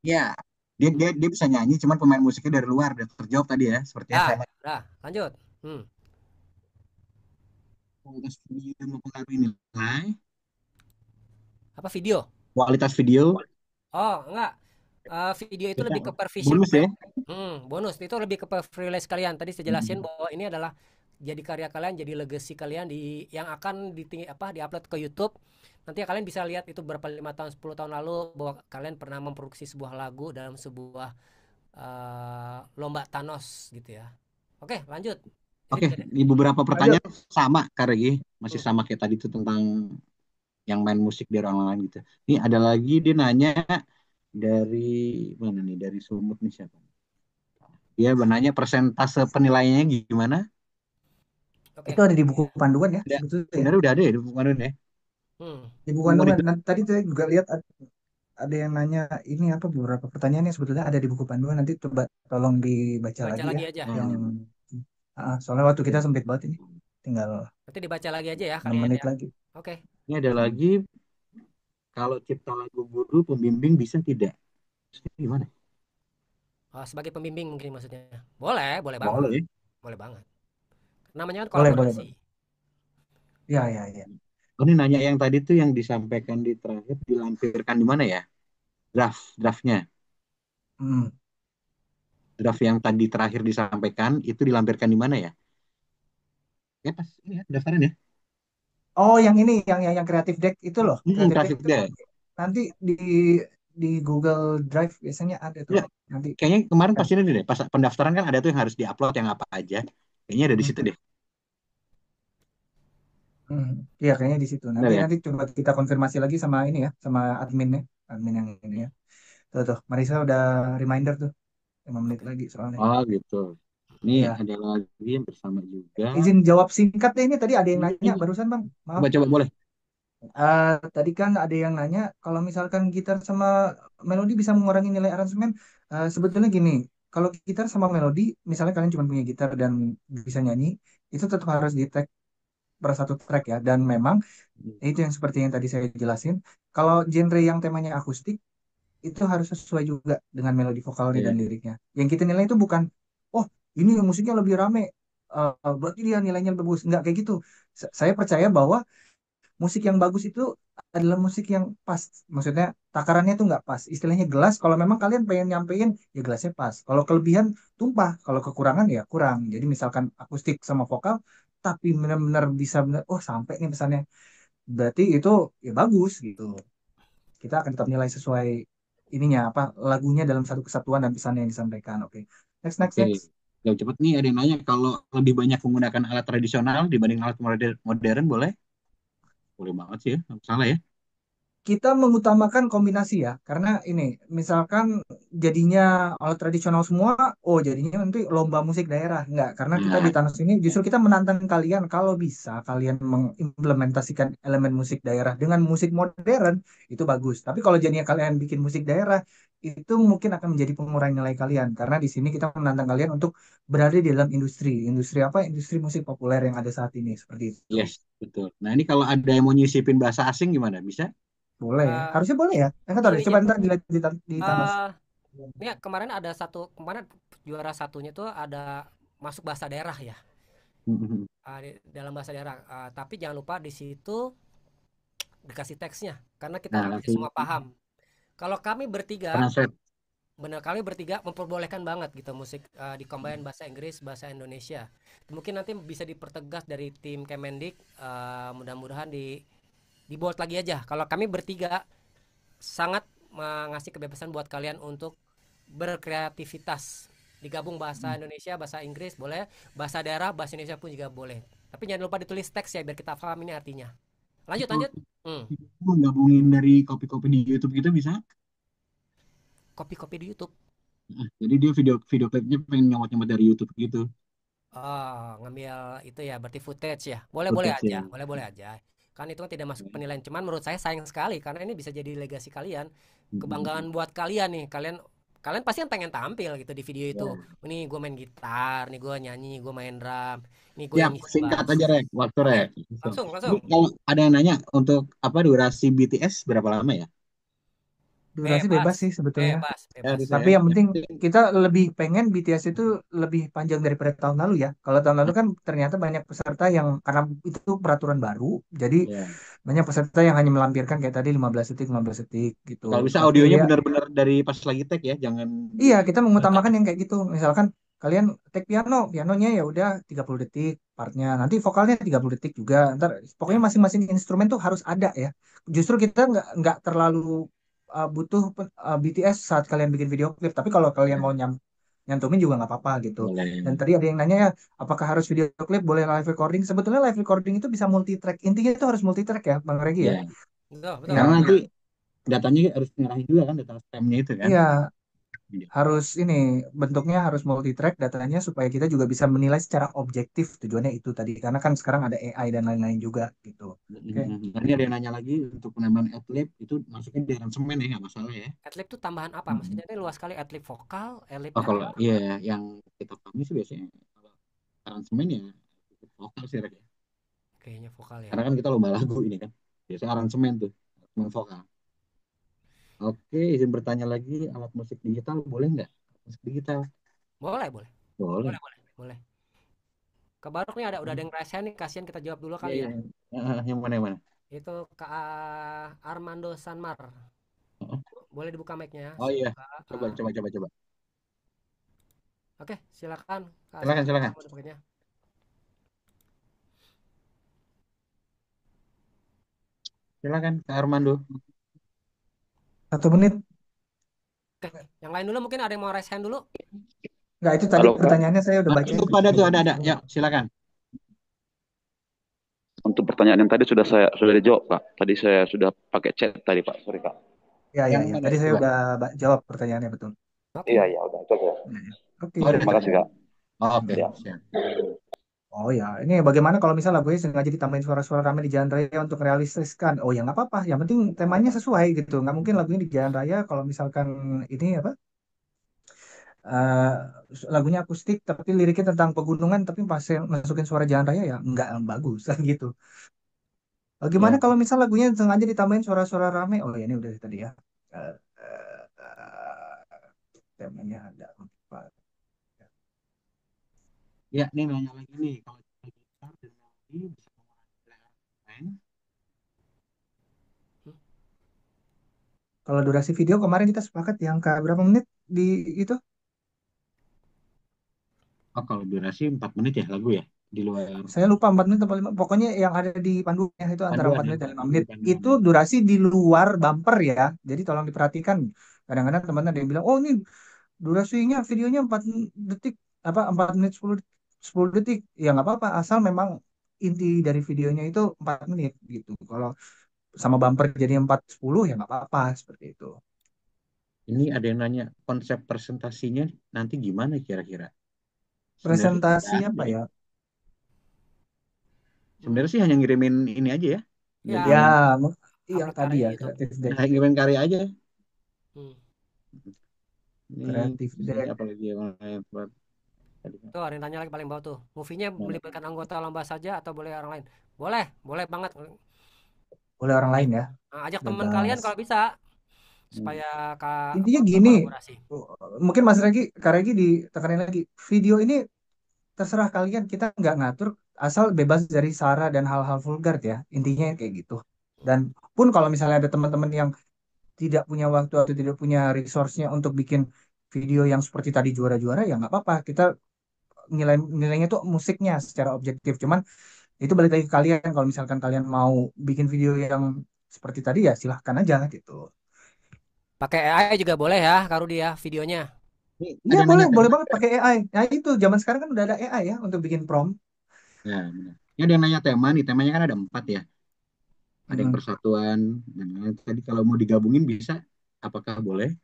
Ya, dia bisa nyanyi, cuman pemain musiknya dari luar. Udah terjawab tadi ya, seperti yang saya. Lanjut. Kualitas video mempengaruhi nilai. Apa video? Kualitas video. Oh, enggak. Video itu lebih ke pervision. Bonus ya? Bonus itu lebih ke privilege kalian. Tadi saya jelasin bahwa ini adalah jadi karya kalian, jadi legacy kalian yang akan diupload ke YouTube. Nanti kalian bisa lihat itu berapa 5 tahun 10 tahun lalu bahwa kalian pernah memproduksi sebuah lagu dalam sebuah lomba Thanos gitu ya. Oke, lanjut. Oke, di beberapa pertanyaan sama Kak Regi, masih sama kayak tadi itu tentang yang main musik dari orang lain gitu. Ini ada lagi dia nanya dari mana nih? Dari Sumut nih siapa? Dia menanya persentase penilaiannya gimana? Itu ada di buku panduan ya? Sebenarnya udah ada ya di buku panduan ya? Di buku panduan tadi saya juga lihat ada. ada yang nanya ini apa beberapa pertanyaan yang sebetulnya ada di buku panduan, nanti coba tolong dibaca Baca lagi ya lagi aja. yang Hmm. soalnya waktu kita sempit banget ini, tinggal Nanti dibaca lagi aja ya 6 kalian menit ya. lagi. Oke. Ini ada lagi, kalau cipta lagu guru pembimbing bisa tidak? Maksudnya gimana? Sebagai pembimbing mungkin maksudnya. Boleh, boleh banget. Boleh. Boleh banget. Namanya kan Boleh kolaborasi. ya ya ya. Oh, ini nanya yang tadi tuh yang disampaikan di terakhir dilampirkan di mana ya? Draftnya. Hmm. Draft yang tadi terakhir disampaikan itu dilampirkan di mana ya? Ya pas ini ya pendaftaran ya. Oh, yang ini yang Creative Deck itu loh. Creative Deck Kreatif itu deh. nanti di Google Drive biasanya ada tuh. Ya, Nanti kayaknya kemarin kan. pas ini deh, pas pendaftaran kan ada tuh yang harus diupload yang apa aja. Kayaknya ada di situ deh. Iya kayaknya di situ. Benar Nanti ya? nanti coba kita konfirmasi lagi sama ini ya, sama adminnya, admin yang ini ya. Tuh Marisa udah reminder tuh 5 menit lagi soalnya. Oh gitu. Ini Iya. ada lagi yang bersama juga. Izin jawab singkat deh, ini tadi ada yang nanya Ini barusan Bang. Maaf. coba boleh. Tadi kan ada yang nanya kalau misalkan gitar sama melodi bisa mengurangi nilai aransemen. Sebetulnya gini, kalau gitar sama melodi, misalnya kalian cuma punya gitar dan bisa nyanyi, itu tetap harus di tag per satu track ya. Dan memang itu yang seperti yang tadi saya jelasin. Kalau genre yang temanya akustik, itu harus sesuai juga dengan melodi vokalnya dan Iya. liriknya. Yang kita nilai itu bukan, oh ini musiknya lebih rame, berarti dia nilainya lebih bagus. Nggak kayak gitu. Saya percaya bahwa musik yang bagus itu adalah musik yang pas. Maksudnya takarannya tuh nggak pas. Istilahnya gelas, kalau memang kalian pengen nyampein, ya gelasnya pas. Kalau kelebihan, tumpah. Kalau kekurangan, ya kurang. Jadi misalkan akustik sama vokal, tapi benar-benar bisa benar, oh sampai nih pesannya. Berarti itu ya bagus gitu. Kita akan tetap nilai sesuai ininya, apa lagunya dalam satu kesatuan dan pesan yang disampaikan. Oke. Next, next, Oke. next. Jauh cepet nih ada yang nanya kalau lebih banyak menggunakan alat tradisional dibanding alat modern boleh? Boleh banget sih ya, nggak salah ya. Kita mengutamakan kombinasi ya, karena ini misalkan jadinya alat tradisional semua, oh jadinya nanti lomba musik daerah. Enggak, karena kita di Nah, Thanos ini justru kita menantang kalian, kalau bisa kalian mengimplementasikan elemen musik daerah dengan musik modern, itu bagus. Tapi kalau jadinya kalian bikin musik daerah, itu mungkin akan menjadi pengurangan nilai kalian, karena di sini kita menantang kalian untuk berada di dalam industri apa, industri musik populer yang ada saat ini, seperti itu. yes, betul. Nah, ini kalau ada yang mau nyisipin bahasa asing gimana? Bisa? Boleh ya, Eh, harusnya boleh ya. Nggak tahu deh, ini coba ntar dilihat di Thanos. eh ini kemarin ada kemarin juara satunya tuh ada masuk bahasa daerah ya. Mhm. Dalam bahasa daerah. Tapi jangan lupa di situ dikasih teksnya karena kita Nah, tidak semua paham. Kalau kami bertiga, translate. benar kali bertiga memperbolehkan banget gitu musik di combine bahasa Inggris, bahasa Indonesia. Mungkin nanti bisa dipertegas dari tim Kemendik, mudah-mudahan di bold lagi aja. Kalau kami bertiga sangat mengasih kebebasan buat kalian untuk berkreativitas. Digabung bahasa Indonesia, bahasa Inggris boleh, bahasa daerah, bahasa Indonesia pun juga boleh. Tapi jangan lupa ditulis teks ya biar kita paham ini artinya. Lanjut, Itu lanjut. gabungin dari kopi-kopi di YouTube gitu bisa? Kopi-kopi di YouTube. Nah, jadi dia video video klipnya pengen nyomot-nyomot dari YouTube gitu. Ngambil itu ya berarti footage ya. Boleh-boleh Footage aja, ya. boleh-boleh aja. Kan itu kan tidak masuk penilaian. Cuman menurut saya sayang sekali karena ini bisa jadi legasi kalian, kebanggaan buat kalian nih. Kalian kalian pasti kan pengen tampil gitu di video itu. Ini gue main gitar, nih gue nyanyi, gue main drum, nih gue Ya, yang ngisi singkat bass. aja Rek, waktu Oke, Rek. langsung, Ini langsung. kalau ada yang nanya untuk apa durasi BTS berapa lama ya? Durasi Bebas, bebas sih sebetulnya. bebas, Ya, bebas. bisa Tapi ya. yang penting kita lebih pengen BTS itu lebih panjang daripada tahun lalu ya. Kalau tahun lalu kan ternyata banyak peserta yang karena itu peraturan baru, jadi Ya. banyak peserta yang hanya melampirkan kayak tadi 15 detik, 15 detik gitu. Kalau bisa Tapi audionya ya benar-benar dari pas lagi tag ya, jangan iya, kita mengutamakan yang kayak gitu. Misalkan kalian take piano, pianonya ya udah 30 detik partnya. Nanti vokalnya 30 detik juga. Ntar pokoknya Ya. masing-masing instrumen tuh harus ada ya. Justru kita nggak terlalu butuh BTS saat kalian bikin video klip. Tapi kalau kalian mau nyantumin juga nggak apa-apa gitu. Dan boleh. tadi ada yang nanya ya, apakah harus video klip boleh live recording? Sebetulnya live recording itu bisa multi track. Intinya itu harus multi track ya, Bang Regi ya. Ya. Betul, betul. Iya, Karena nanti datanya harus nyerahin juga kan data spamnya itu kan. iya. harus ini bentuknya harus multi track datanya supaya kita juga bisa menilai secara objektif, tujuannya itu tadi karena kan sekarang ada AI dan lain-lain juga gitu. Oke. Nah, ini ada yang nanya lagi untuk penambahan adlib itu masuknya di aransemen ya, nggak masalah ya. Adlib tuh tambahan apa? Maksudnya ini luas sekali, adlib vokal, adlib Oh, kalau apa? iya yang kita pahami sih biasanya kalau aransemen ya vokal sih Rek, ya. Kayaknya vokal ya. Karena kan kita lomba lagu ini kan. Biasanya aransemen tuh, aransemen vokal. Oke, izin bertanya lagi, alat musik digital boleh nggak? Musik digital Boleh, boleh. boleh. Boleh, boleh, boleh. Ke Barok nih udah ada yang ngerasain nih, kasihan kita jawab dulu Iya, kali iya. ya. Yang mana yang mana? Itu Kak Armando Sanmar. Oh, Boleh dibuka mic-nya, oh iya, Kak. coba. Oke, silakan Kak Silakan. Sanmar dibukanya. Silakan Kak Armando. 1 menit. Oke, yang lain dulu mungkin ada yang mau raise hand dulu. Nggak, itu tadi Halo, Kak. pertanyaannya saya udah baca. Itu pada tuh ada. Ya, silakan. Untuk pertanyaan yang tadi sudah dijawab, Pak. Tadi saya sudah pakai chat tadi, Pak. Sorry, Kak. Ya. Yang mana Tadi saya coba? udah jawab pertanyaannya betul. Oke. Iya, udah itu aja. Oke. Oh, Terima kasih, Kak. Oke, Ya. siap. Oh ya, ini bagaimana kalau misal lagunya sengaja ditambahin suara-suara rame di jalan raya untuk realistiskan? Oh ya nggak apa-apa, yang penting temanya sesuai gitu. Nggak mungkin lagunya di jalan raya kalau misalkan ini apa? eh, Lagunya akustik tapi liriknya tentang pegunungan tapi pas masukin suara jalan raya ya nggak bagus gitu. Bagaimana Ya. kalau misal lagunya sengaja ditambahin suara-suara rame? Oh ya ini udah tadi ya. Eh, Temanya ada empat. Ya, nih nanya lagi nih, kalau gitar dan melodi bisa mengurangi lain. Kalau durasi video kemarin kita sepakat yang ke berapa menit di itu? Oh, kalau durasi 4 menit ya lagu ya di luar Saya lupa 4 menit atau 5. Pokoknya yang ada di panduannya itu antara panduan 4 ya, menit dan 5 di menit. panduan. Itu durasi di luar bumper ya. Jadi tolong diperhatikan. Kadang-kadang teman ada yang bilang, "Oh, ini durasinya videonya 4 detik apa 4 menit 10 detik." Ya nggak apa-apa asal memang inti dari videonya itu 4 menit gitu. Kalau sama bumper jadi 4:10 ya nggak apa-apa seperti itu. Ini ada yang nanya konsep presentasinya nanti gimana kira-kira? Sebenarnya sih tidak Presentasi ada apa ya? Sebenarnya sih hanya ngirimin ini aja ya. Ya, Jadi Ya, yang upload tadi karya ya gitu. kreatif deck. ngirimin karya aja. Hmm. Ini Kreatif deck. apalagi yang lain buat tadi. Tuh ada yang tanya lagi paling bawah tuh. Movie-nya melibatkan anggota lomba saja atau boleh orang lain? Boleh, boleh banget. Boleh orang lain ya. Nah, ajak teman Bebas. kalian kalau bisa supaya Intinya gini, kolaborasi. mungkin Mas Regi, Kak Regi ditekanin lagi. Video ini terserah kalian, kita nggak ngatur, asal bebas dari sara dan hal-hal vulgar ya. Intinya kayak gitu. Dan pun kalau misalnya ada teman-teman yang tidak punya waktu atau tidak punya resource-nya untuk bikin video yang seperti tadi juara-juara, ya nggak apa-apa. Kita nilainya tuh musiknya secara objektif. Cuman itu balik lagi ke kalian. Kalau misalkan kalian mau bikin video yang seperti tadi ya silahkan aja gitu. Pakai AI juga boleh ya, Kak Rudi ya, videonya. Iya boleh banget pakai AI. Nah itu zaman sekarang kan udah ada AI ya untuk bikin prompt. Ya, benar. Ini ada yang nanya tema nih, temanya kan ada 4 ya. Ada yang persatuan, dan lain. Tadi kalau mau digabungin bisa, apakah boleh?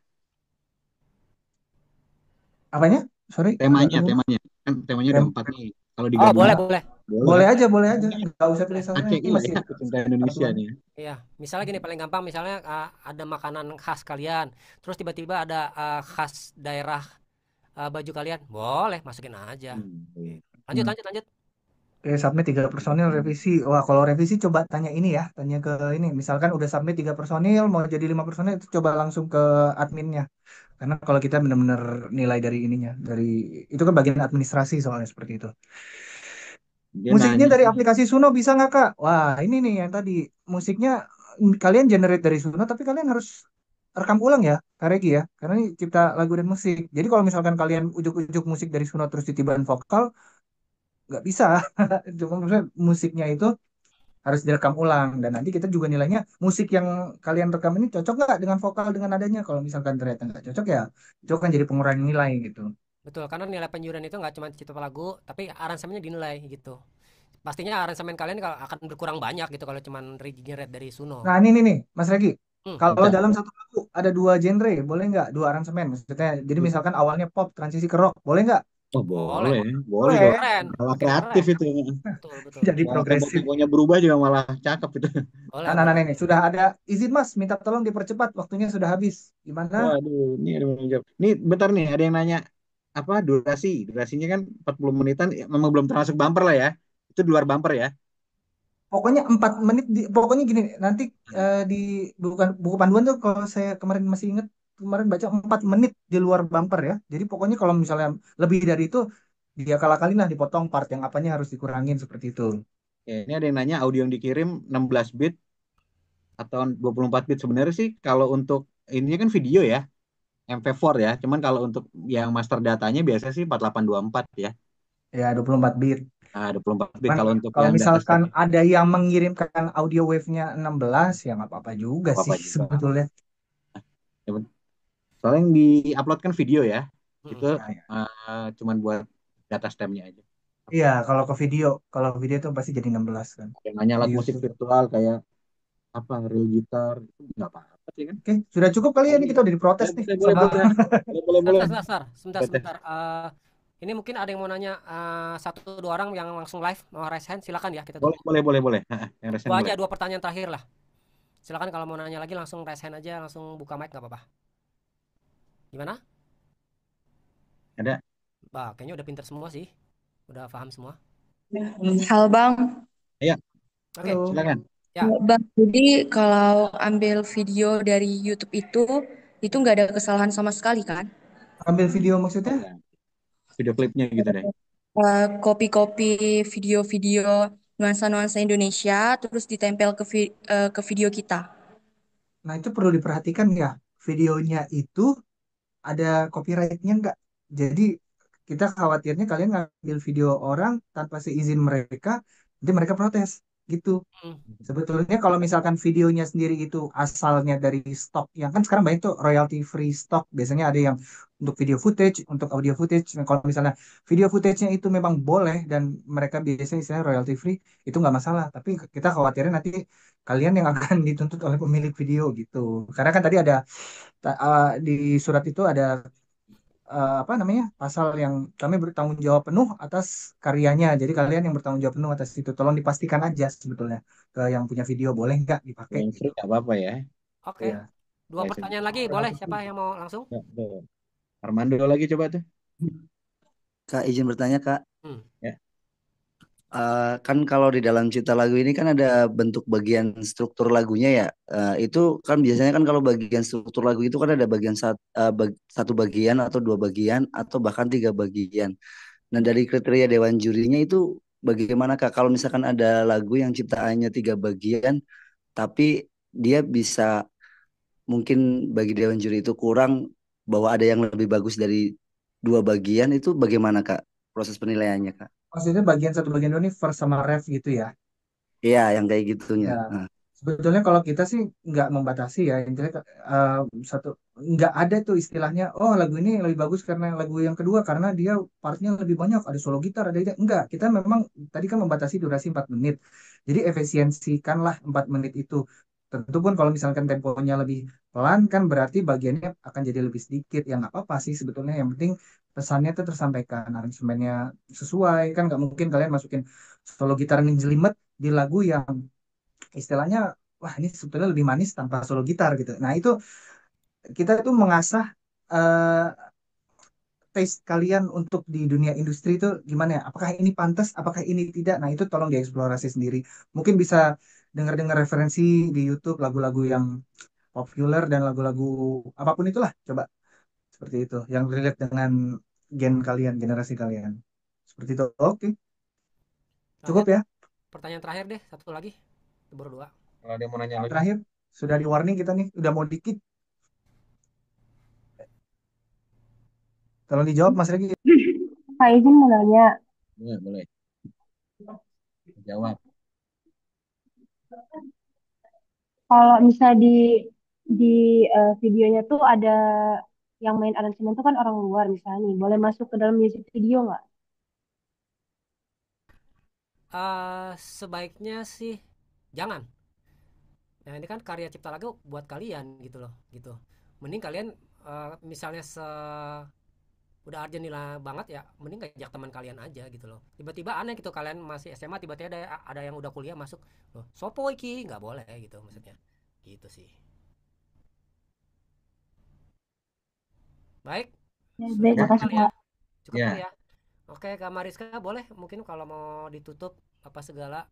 Apanya? Sorry. Temanya, kan temanya ada 4 nih. Kalau digabungin, boleh. Boleh aja. Nggak usah pilih salah. Aceh iya ya, cinta Indonesia nih. Iya, misalnya gini paling gampang, misalnya ada makanan khas kalian, terus tiba-tiba ada khas daerah baju kalian, boleh masukin aja. Lanjut. Oke, submit 3 personil revisi. Wah, kalau revisi coba tanya ini ya, tanya ke ini. Misalkan udah submit 3 personil, mau jadi 5 personil, itu coba langsung ke adminnya. Karena kalau kita benar-benar nilai dari ininya, dari itu kan bagian administrasi soalnya seperti itu. Musiknya dari aplikasi Suno bisa nggak Kak? Wah, ini nih yang tadi musiknya kalian generate dari Suno, tapi kalian harus rekam ulang ya, Kak Regi ya, karena ini cipta lagu dan musik. Jadi kalau misalkan kalian ujuk-ujuk musik dari Suno terus ditibain vokal, nggak bisa. Cuma maksudnya musiknya itu harus direkam ulang dan nanti kita juga nilainya musik yang kalian rekam ini cocok nggak dengan vokal dengan adanya. Kalau misalkan ternyata nggak cocok ya itu kan jadi pengurangan nilai gitu. Betul, karena nilai penjurian itu nggak cuma cipta lagu, tapi aransemennya dinilai gitu. Pastinya aransemen kalian akan berkurang banyak gitu kalau cuma generate dari Suno. Nah ini nih Mas Regi, Kalau Bisa. dalam satu lagu ada dua genre, boleh nggak? Dua aransemen maksudnya. Jadi misalkan awalnya pop, transisi ke rock, boleh nggak? Oh Boleh, boleh, boleh Boleh. kalau keren, malah makin kreatif keren. itu. Betul, betul. Jadi Kalau progresif. tempo-temponya berubah juga malah cakep itu. Boleh, Nah, boleh. ini sudah ada izin Mas, minta tolong dipercepat, waktunya sudah habis. Gimana? Waduh, ini ada yang jawab. Ini bentar nih, ada yang nanya apa durasi? Durasinya kan 40 menitan, ya, memang belum termasuk bumper lah ya. Itu di luar bumper ya. Pokoknya 4 menit, pokoknya gini, nanti di bukan buku panduan tuh kalau saya kemarin masih ingat, kemarin baca 4 menit di luar bumper ya. Jadi pokoknya kalau misalnya lebih dari itu, dia kalah-kalin lah, dipotong part yang apanya harus dikurangin seperti itu. Oke, ini ada yang nanya audio yang dikirim 16 bit atau 24 bit sebenarnya sih kalau untuk ini kan video ya, MP4 ya. Cuman kalau untuk yang master datanya biasa sih 4824 ya. Ya, 24 bit. Nah, 24 bit Cuman kalau untuk kalau yang data misalkan streaming ada yang mengirimkan audio wave-nya 16, ya nggak apa-apa juga sih apa-apa juga. sebetulnya. Ya, soalnya yang di-upload kan video ya. Itu Mm-mm. Ya, ya. cuman buat data stemnya aja. Iya, kalau video itu pasti jadi 16 kan Yang nanya di alat musik YouTube. virtual kayak apa real gitar itu nggak apa-apa sih kan. Oke, sudah cukup kali ya, ini Oke. kita udah diprotes Ya, nih boleh boleh sama. boleh boleh boleh boleh. Sebentar, sebentar, Boleh. sebentar. Ini mungkin ada yang mau nanya, satu dua orang yang langsung live mau raise hand, silakan ya kita Boleh tunggu. boleh boleh boleh. Yang resen Dua boleh. aja, dua pertanyaan terakhir lah. Silakan kalau mau nanya lagi langsung raise hand aja, langsung buka mic nggak apa-apa. Gimana? Ada. Bah, kayaknya udah pinter semua sih. Udah paham semua. Halo Bang, Ayo, Oke, Halo. silakan. ya. Bang, jadi kalau ambil video dari YouTube itu nggak ada kesalahan sama sekali kan? Ambil video maksudnya? Ya, video klipnya gitu deh. Copy-copy video-video nuansa-nuansa Indonesia terus ditempel ke video kita. Nah, itu perlu diperhatikan ya. Videonya itu ada copyrightnya nggak? Jadi kita khawatirnya kalian ngambil video orang tanpa seizin mereka, nanti mereka protes gitu. Hmm. Sebetulnya kalau misalkan videonya sendiri itu asalnya dari stok, yang kan sekarang banyak tuh royalty free stock. Biasanya ada yang untuk video footage, untuk audio footage. Nah, kalau misalnya video footage-nya itu memang boleh dan mereka biasanya istilahnya royalty free, itu nggak masalah. Tapi kita khawatirnya nanti kalian yang akan dituntut oleh pemilik video gitu. Karena kan tadi ada di surat itu ada apa namanya, pasal yang kami bertanggung jawab penuh atas karyanya. Jadi kalian yang bertanggung jawab penuh atas itu. Tolong dipastikan aja sebetulnya ke yang punya video, boleh nggak dipakai Yang gitu. free nggak apa-apa ya. Oke. Iya. Dua Ya, pertanyaan lagi, Kurang boleh? lebih Siapa yang mau langsung? ya, tuh. Armando lagi coba tuh. Kak, izin bertanya, Kak. Hmm. Ya. Kan kalau di dalam cipta lagu ini kan ada bentuk bagian struktur lagunya ya. Itu kan biasanya kan kalau bagian struktur lagu itu kan ada bagian satu bagian atau dua bagian atau bahkan tiga bagian. Nah, dari kriteria dewan jurinya itu bagaimana, Kak? Kalau misalkan ada lagu yang ciptaannya tiga bagian, tapi dia bisa mungkin bagi dewan juri itu kurang, bahwa ada yang lebih bagus dari dua bagian, itu bagaimana, Kak? Proses penilaiannya, Kak? Maksudnya bagian satu bagian dua ini verse sama ref gitu ya. Iya, yang kayak gitunya. Ya, Nah, sebetulnya kalau kita sih nggak membatasi ya. Intinya eh, satu, nggak ada tuh istilahnya. Oh, lagu ini lebih bagus karena lagu yang kedua karena dia partnya lebih banyak. Ada solo gitar, ada itu. Enggak. Kita memang tadi kan membatasi durasi 4 menit. Jadi efisiensikanlah 4 menit itu. Tentu pun kalau misalkan temponya lebih pelan kan berarti bagiannya akan jadi lebih sedikit. Ya nggak apa-apa sih sebetulnya. Yang penting pesannya itu tersampaikan, aransemennya sesuai. Kan nggak mungkin kalian masukin solo gitar ngejelimet di lagu yang istilahnya, wah ini sebetulnya lebih manis tanpa solo gitar gitu. Nah itu kita itu mengasah eh, taste kalian untuk di dunia industri itu gimana ya? Apakah ini pantas? Apakah ini tidak? Nah itu tolong dieksplorasi sendiri. Mungkin bisa dengar-dengar referensi di YouTube lagu-lagu yang populer dan lagu-lagu apapun itulah. Coba seperti itu. Yang relate dengan gen kalian, generasi kalian. Seperti itu. Oke, cukup Terakhir, ya. pertanyaan terakhir deh, satu lagi. Baru dua. Kalau ada yang mau nanya lagi. Terakhir, sudah di warning kita nih. Udah mau dikit. Tolong dijawab Mas Regi. Kak izin mau nanya, Boleh, boleh. Jawab. kalau misalnya di videonya tuh ada yang main aransemen tuh kan orang luar misalnya nih, boleh masuk ke dalam music video nggak? Sebaiknya sih jangan. Nah, ini kan karya cipta lagu buat kalian gitu loh, gitu. Mending kalian misalnya udah Argentina banget ya, mending ngajak teman kalian aja gitu loh. Tiba-tiba aneh gitu kalian masih SMA tiba-tiba ada yang udah kuliah masuk. Loh, sopo iki nggak boleh gitu maksudnya. Gitu sih. Baik, Ya, sudah baik, cukup makasih kali ya. Kak. Cukup kali Ya, ya. Oke, Kak Mariska boleh mungkin kalau mau ditutup apa segala.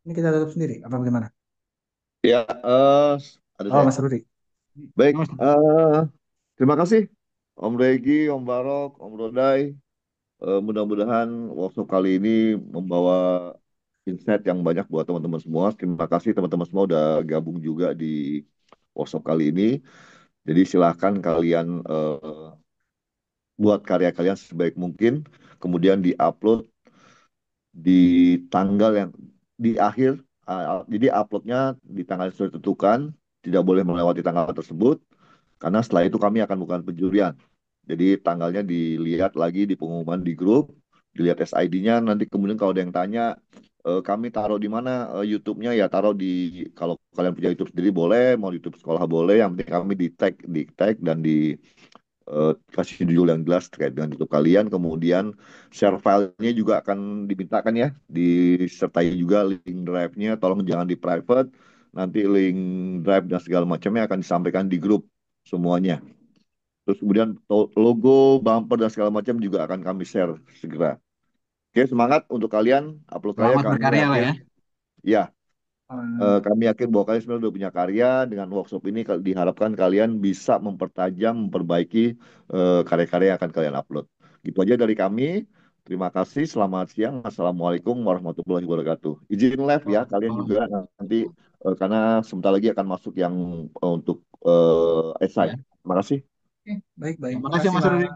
Ini kita tutup sendiri, apa bagaimana? Ya, ada Oh, saya. Mas Rudi. Baik, Mas. terima kasih Om Regi, Om Barok, Om Rodai. Mudah-mudahan workshop kali ini membawa insight yang banyak buat teman-teman semua. Terima kasih teman-teman semua udah gabung juga di workshop kali ini. Jadi silahkan kalian buat karya kalian sebaik mungkin, kemudian diupload di tanggal yang di akhir. Jadi uploadnya di tanggal yang sudah ditentukan, tidak boleh melewati tanggal tersebut, karena setelah itu kami akan bukan penjurian. Jadi tanggalnya dilihat lagi di pengumuman di grup, dilihat SID-nya, nanti kemudian kalau ada yang tanya, kami taruh di mana YouTube-nya, ya taruh di, kalau kalian punya YouTube sendiri boleh, mau YouTube sekolah boleh, yang penting kami di tag dan kasih judul yang jelas terkait dengan YouTube kalian, kemudian share filenya juga akan dimintakan ya, disertai juga link drive-nya, tolong jangan di private, nanti link drive dan segala macamnya akan disampaikan di grup semuanya. Terus kemudian logo, bumper dan segala macam juga akan kami share segera. Oke, semangat untuk kalian, upload karya Selamat kami berkarya lah yakin. ya. Ya, kami yakin bahwa kalian sebenarnya udah punya karya. Dengan workshop ini diharapkan kalian bisa mempertajam, memperbaiki karya-karya yang akan kalian upload. Gitu aja dari kami. Terima kasih. Selamat siang. Assalamualaikum warahmatullahi wabarakatuh. Izin live ya kalian juga nanti karena sebentar lagi akan masuk yang untuk esai. Ya. Terima kasih. Oke, baik-baik. Terima kasih Makasih, Mas Mas. Rudi.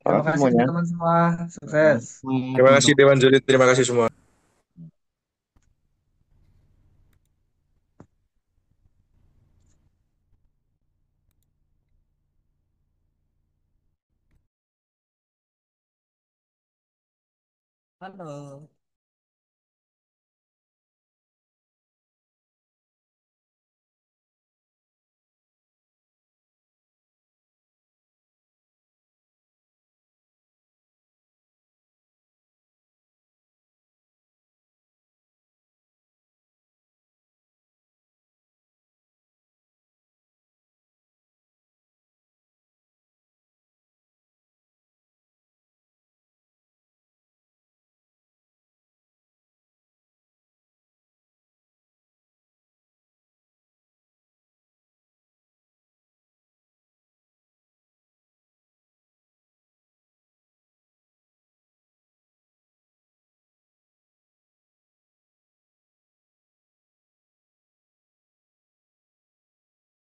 Terima Terima kasih kasih semuanya. teman-teman semua. Sukses. Semangat Terima kasih teman-teman. Dewan Juri, terima kasih semua. Halo.